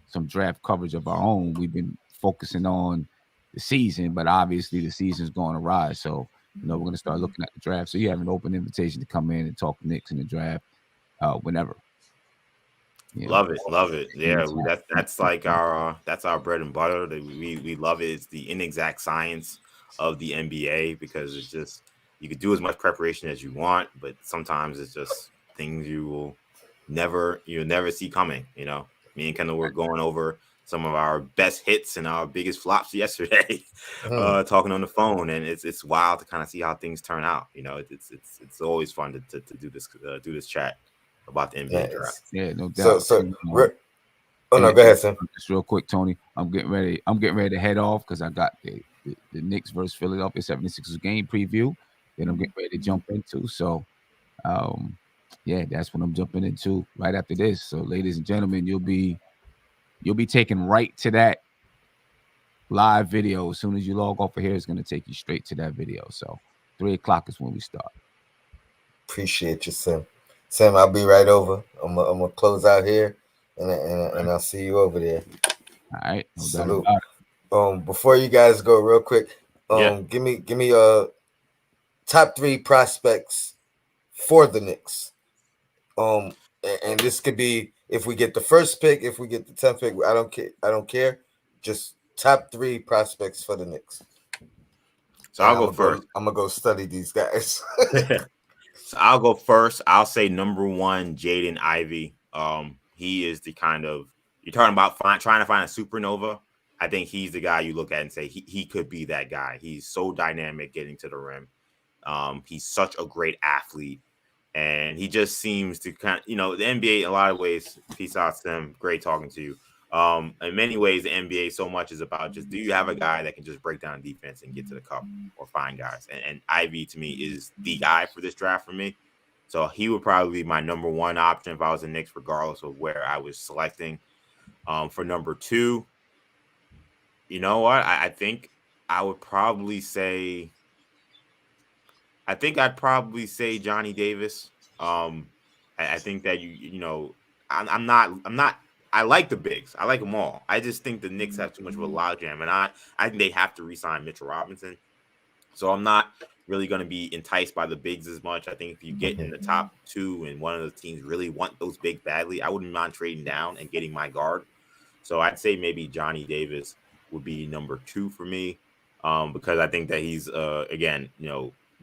some draft coverage of our own. We've been focusing on the season, but obviously the season's going to rise. So we're going to start looking at the draft. So you have an open invitation to come in and talk Knicks in the draft whenever. love it, love it. Yeah, Anytime. that's like our bread and butter. We love it. It's the inexact science of the NBA because it's just you could do as much preparation as you want, but sometimes it's just things you'll never see coming. Me and Kendall were going over some of our best hits and our biggest flops yesterday, Hmm. talking on the phone, and it's wild to kind of see how things turn out. It's always fun to do this chat about the NBA draft. Nice. Yeah, no So doubt. so. Oh no, And go ahead, Sim. just real quick, Tony, I'm getting ready. I'm getting ready to head off because I got the Knicks versus Philadelphia 76ers game preview. Then I'm getting ready to jump into. So, um, yeah, that's what I'm jumping into right after this. So, ladies and gentlemen, you'll be taken right to that live video. As soon as you log off of here, it's going to take you straight to that video. So 3 o'clock is when we start. Appreciate you, Sim. Sim, I'll be right over. I'm gonna close out here, and I'll see you over there. All right, no doubt Salute. about it. Before you guys go, real quick, Yeah. give me top three prospects for the Knicks. And this could be if we get the first pick, if we get the 10th pick. I don't care. I don't care. Just top three prospects for the Knicks. So And I'll go first. I'm gonna go study these guys. So I'll go first. I'll say number one, Jaden Ivey. He is the kind of you're talking about trying to find a supernova. I think he's the guy you look at and say he could be that guy. He's so dynamic getting to the rim. He's such a great athlete, and he just seems to kind of the NBA in a lot of ways. Peace out, Tim. Great talking to you. In many ways, the NBA so much is about just do you have a guy that can just break down defense and get to the cup or find guys? And Ivy to me is the guy for this draft for me. So he would probably be my number one option if I was the Knicks, regardless of where I was selecting. For number two, you know what? I think I would probably say. I think I'd probably say Johnny Davis. I think that I'm not. I like the bigs. I like them all. I just think the Knicks have too much of a logjam, and I think they have to re-sign Mitchell Robinson. So I'm not really going to be enticed by the bigs as much. I think if you get in the top two and one of the teams really want those bigs badly, I wouldn't mind trading down and getting my guard. So I'd say maybe Johnny Davis would be number two for me, because I think that he's again,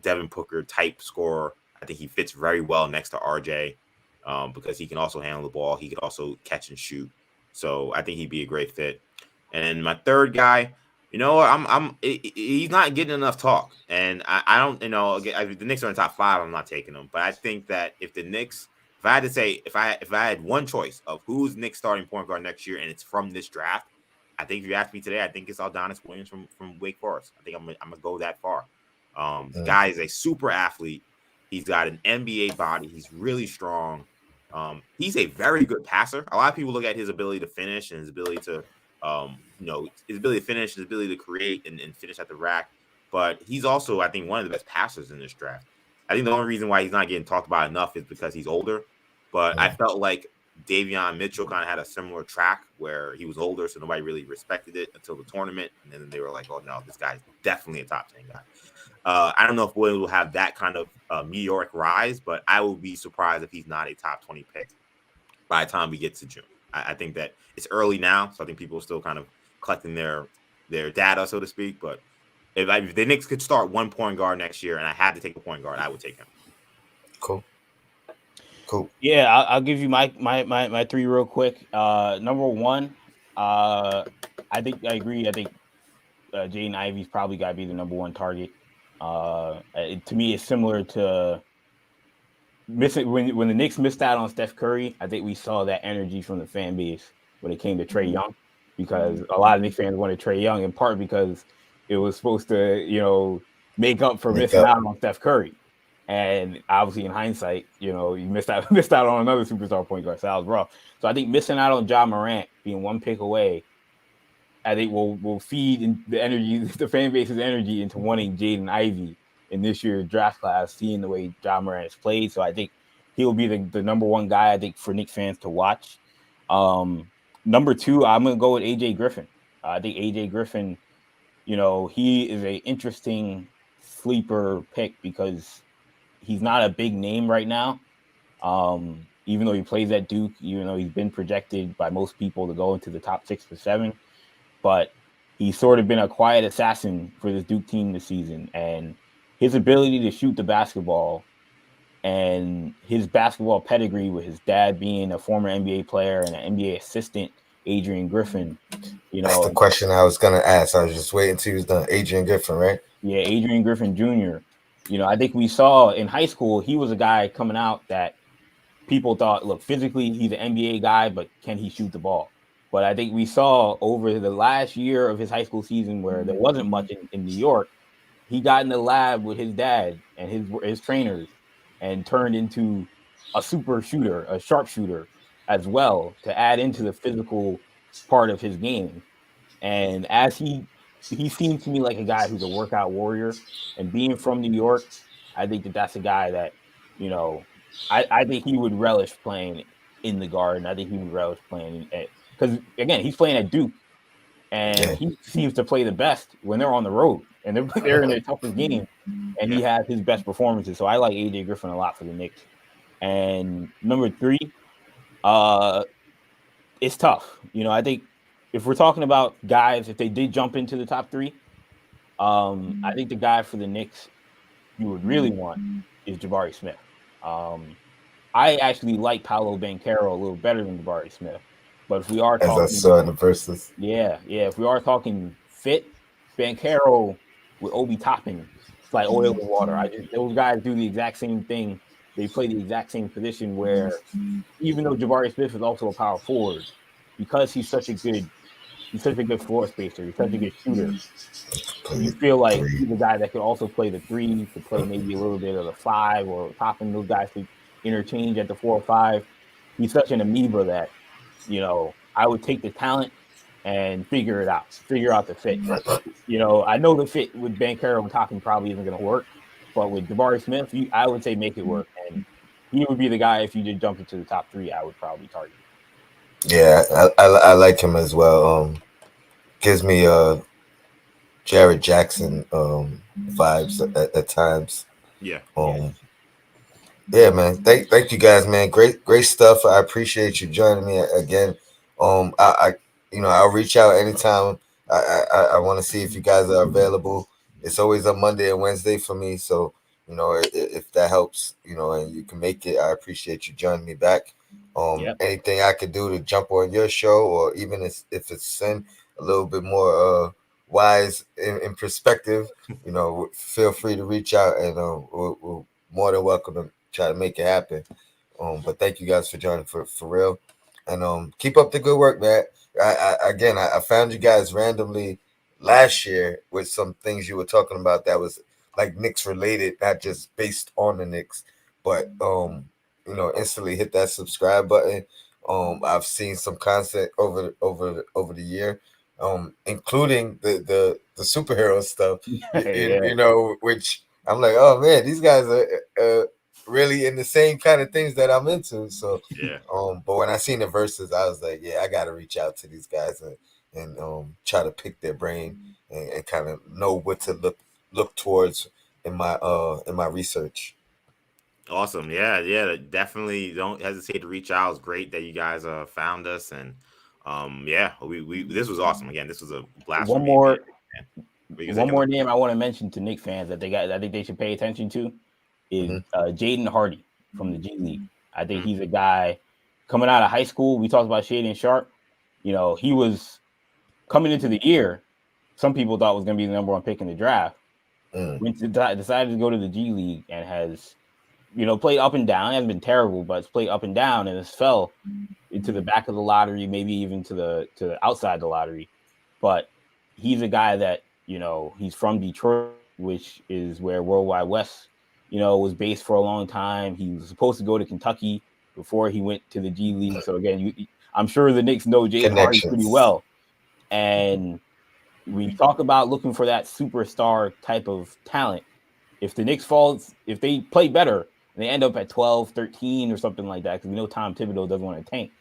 Devin Booker type scorer. I think he fits very well next to RJ, because he can also handle the ball. He can also catch and shoot. So I think he'd be a great fit. And my third guy, he's not getting enough talk, and I don't, if the Knicks are in the top five, I'm not taking him. But I think that if the Knicks, if I had to say, if I had one choice of who's Knicks starting point guard next year, and it's from this draft, I think if you ask me today, I think it's Aldonis Williams from Wake Forest. I think I'm gonna go that far. The guy is a super athlete. He's got an NBA body. He's really strong. He's a very good passer. A lot of people look at his ability to finish and his ability to his ability to finish, his ability to create and finish at the rack. But he's also, I think, one of the best passers in this draft. I think the only reason why he's not getting talked about enough is because he's older. But I felt like Davion Mitchell kind of had a similar track where he was older, so nobody really respected it until the tournament. And then they were like, oh, no, this guy's definitely a top 10 guy. I don't know if Williams will have that kind of meteoric rise, but I will be surprised if he's not a top 20 pick by the time we get to June. I think that it's early now, so I think people are still kind of collecting their data, so to speak. But if the Knicks could start one point guard next year, and I had to take a point guard, I would take him. Cool. Yeah, I'll give you my three real quick. Number one, I think I agree. I think Jaden Ivey's probably got to be the number one target. To me, it's similar to missing when the Knicks missed out on Steph Curry. I think we saw that energy from the fan base when it came to Trae Young, because a lot of Knicks fans wanted Trae Young in part because it was supposed to make up for missing out on Steph Curry. And obviously, in hindsight, you missed out on another superstar point guard. So that was rough. So I think missing out on Ja Morant, being one pick away, I think will feed the energy, the fan base's energy, into wanting Jaden Ivey in this year's draft class, seeing the way Ja Morant has played. So I think he'll be the number one guy, I think, for Knicks fans to watch. Number two, I'm going to go with AJ Griffin. I think AJ Griffin, he is an interesting sleeper pick because he's not a big name right now. Even though he plays at Duke, even though he's been projected by most people to go into the top 6 or 7, but he's sort of been a quiet assassin for this Duke team this season. And his ability to shoot the basketball and his basketball pedigree, with his dad being a former NBA player and an NBA assistant, Adrian Griffin. That's the question I was gonna ask. I was just waiting until he was done. Adrian Griffin, right? Yeah, Adrian Griffin Jr. I think we saw in high school, he was a guy coming out that people thought, look, physically he's an NBA guy, but can he shoot the ball? But I think we saw over the last year of his high school season, where there wasn't much in New York, he got in the lab with his dad and his trainers and turned into a super shooter, a sharpshooter as well, to add into the physical part of his game. And as he he seems to me like a guy who's a workout warrior, and being from New York, I think that that's a guy that you know, I think he would relish playing in the Garden. I think he would relish playing at because again he's playing at Duke, and Yeah, he seems to play the best when they're on the road and they're in their toughest game, and Yeah. he has his best performances. So I like AJ Griffin a lot for the Knicks. And number three, uh, it's tough. I think if we're talking about guys, if they did jump into the top three, I think the guy for the Knicks you would really want is Jabari Smith. Um, I actually like Paolo Banchero a little better than Jabari Smith, but if we are as I talking, saw in the verses. yeah, if we are talking fit, Banchero with Obi Toppin, it's like oil and water. Those guys do the exact same thing. They play the exact same position where even though Jabari Smith is also a power forward, because he's such a good floor spacer, he's such a good shooter. You Complete feel like three. he's a guy that could also play the three, could play maybe a little bit of the five, or Toppin. Those guys could interchange at the 4 or 5. He's such an amoeba that I would take the talent and figure out the fit. I know the fit with Bankero and Toppin probably isn't going to work, but with Jabari Smith, I would say make it work. And he would be the guy if you did jump into the top three. I would probably target. Yeah, I like him as well. Gives me Jared Jackson vibes at times. Yeah. Yeah, Um, Yeah, man. Thank you guys, man. Great stuff. I appreciate you joining me again. I I'll reach out anytime. I want to see if you guys are available. It's always a Monday and Wednesday for me, so if that helps, and you can make it, I appreciate you joining me back. yep. Anything I could do to jump on your show, or even if it's sin a little bit more wise in perspective, feel free to reach out, and we'll more than welcome to try to make it happen. But thank you guys for joining for real, and keep up the good work, man. I found you guys randomly last year with some things you were talking about that was like Knicks related, not just based on the Knicks, but instantly hit that subscribe button. I've seen some content over the year, including the superhero stuff, Yeah. which I'm like, oh man, these guys are really in the same kind of things that I'm into. So, Yeah. but when I seen the verses, I was like, yeah, I got to reach out to these guys and try to pick their brain and kind of know what to look towards in my research. Awesome. Yeah, yeah. Definitely don't hesitate to reach out. It's great that you guys found us, and yeah, we this was awesome. Again, this was a blast for One me being more a fan. What you gonna say, one Killer? more name I want to mention to Knicks fans that I think they should pay attention to is Hmm. Jaden Hardy from the G League. I think Mm, he's a guy coming out of high school. We talked about Shaedon Sharpe. He was coming into the year. Some people thought was going to be the number one pick in the draft. Mm. Decided to go to the G League and has played up and down. He hasn't been terrible, but it's played up and down and has fell into the back of the lottery, maybe even to the outside the lottery. But he's a guy that he's from Detroit, which is where Worldwide West was based for a long time. He was supposed to go to Kentucky before he went to the G League. So again, I'm sure the Knicks know Jaden Hardy pretty Connections. well. And when you talk about looking for that superstar type of talent, if they play better and they end up at 12, 13 or something like that, because we know Tom Thibodeau doesn't want to tank,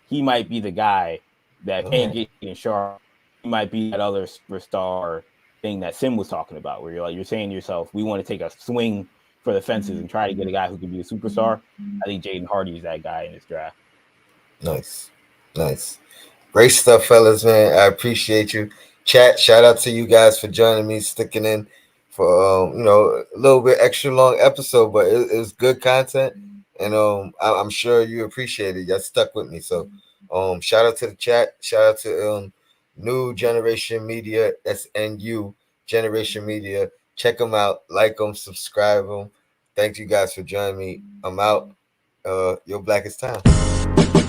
he might be the guy that All can't right. get in Sharp. He might be that other superstar thing that Sim was talking about, where you're saying to yourself, we want to take a swing for the fences and try to get a guy who could be a superstar. I think Jaden Hardy is that guy in this draft. Nice, nice. Great stuff, fellas, man. I appreciate you. Chat, shout out to you guys for joining me, sticking in for a little bit extra long episode, but it's good content, and I'm sure you appreciate it. Y'all stuck with me, so shout out to the chat. Shout out to New Generation Media, SNU Generation Media. Check them out, like them, subscribe them. Thank you guys for joining me. I'm out. Your blackest time.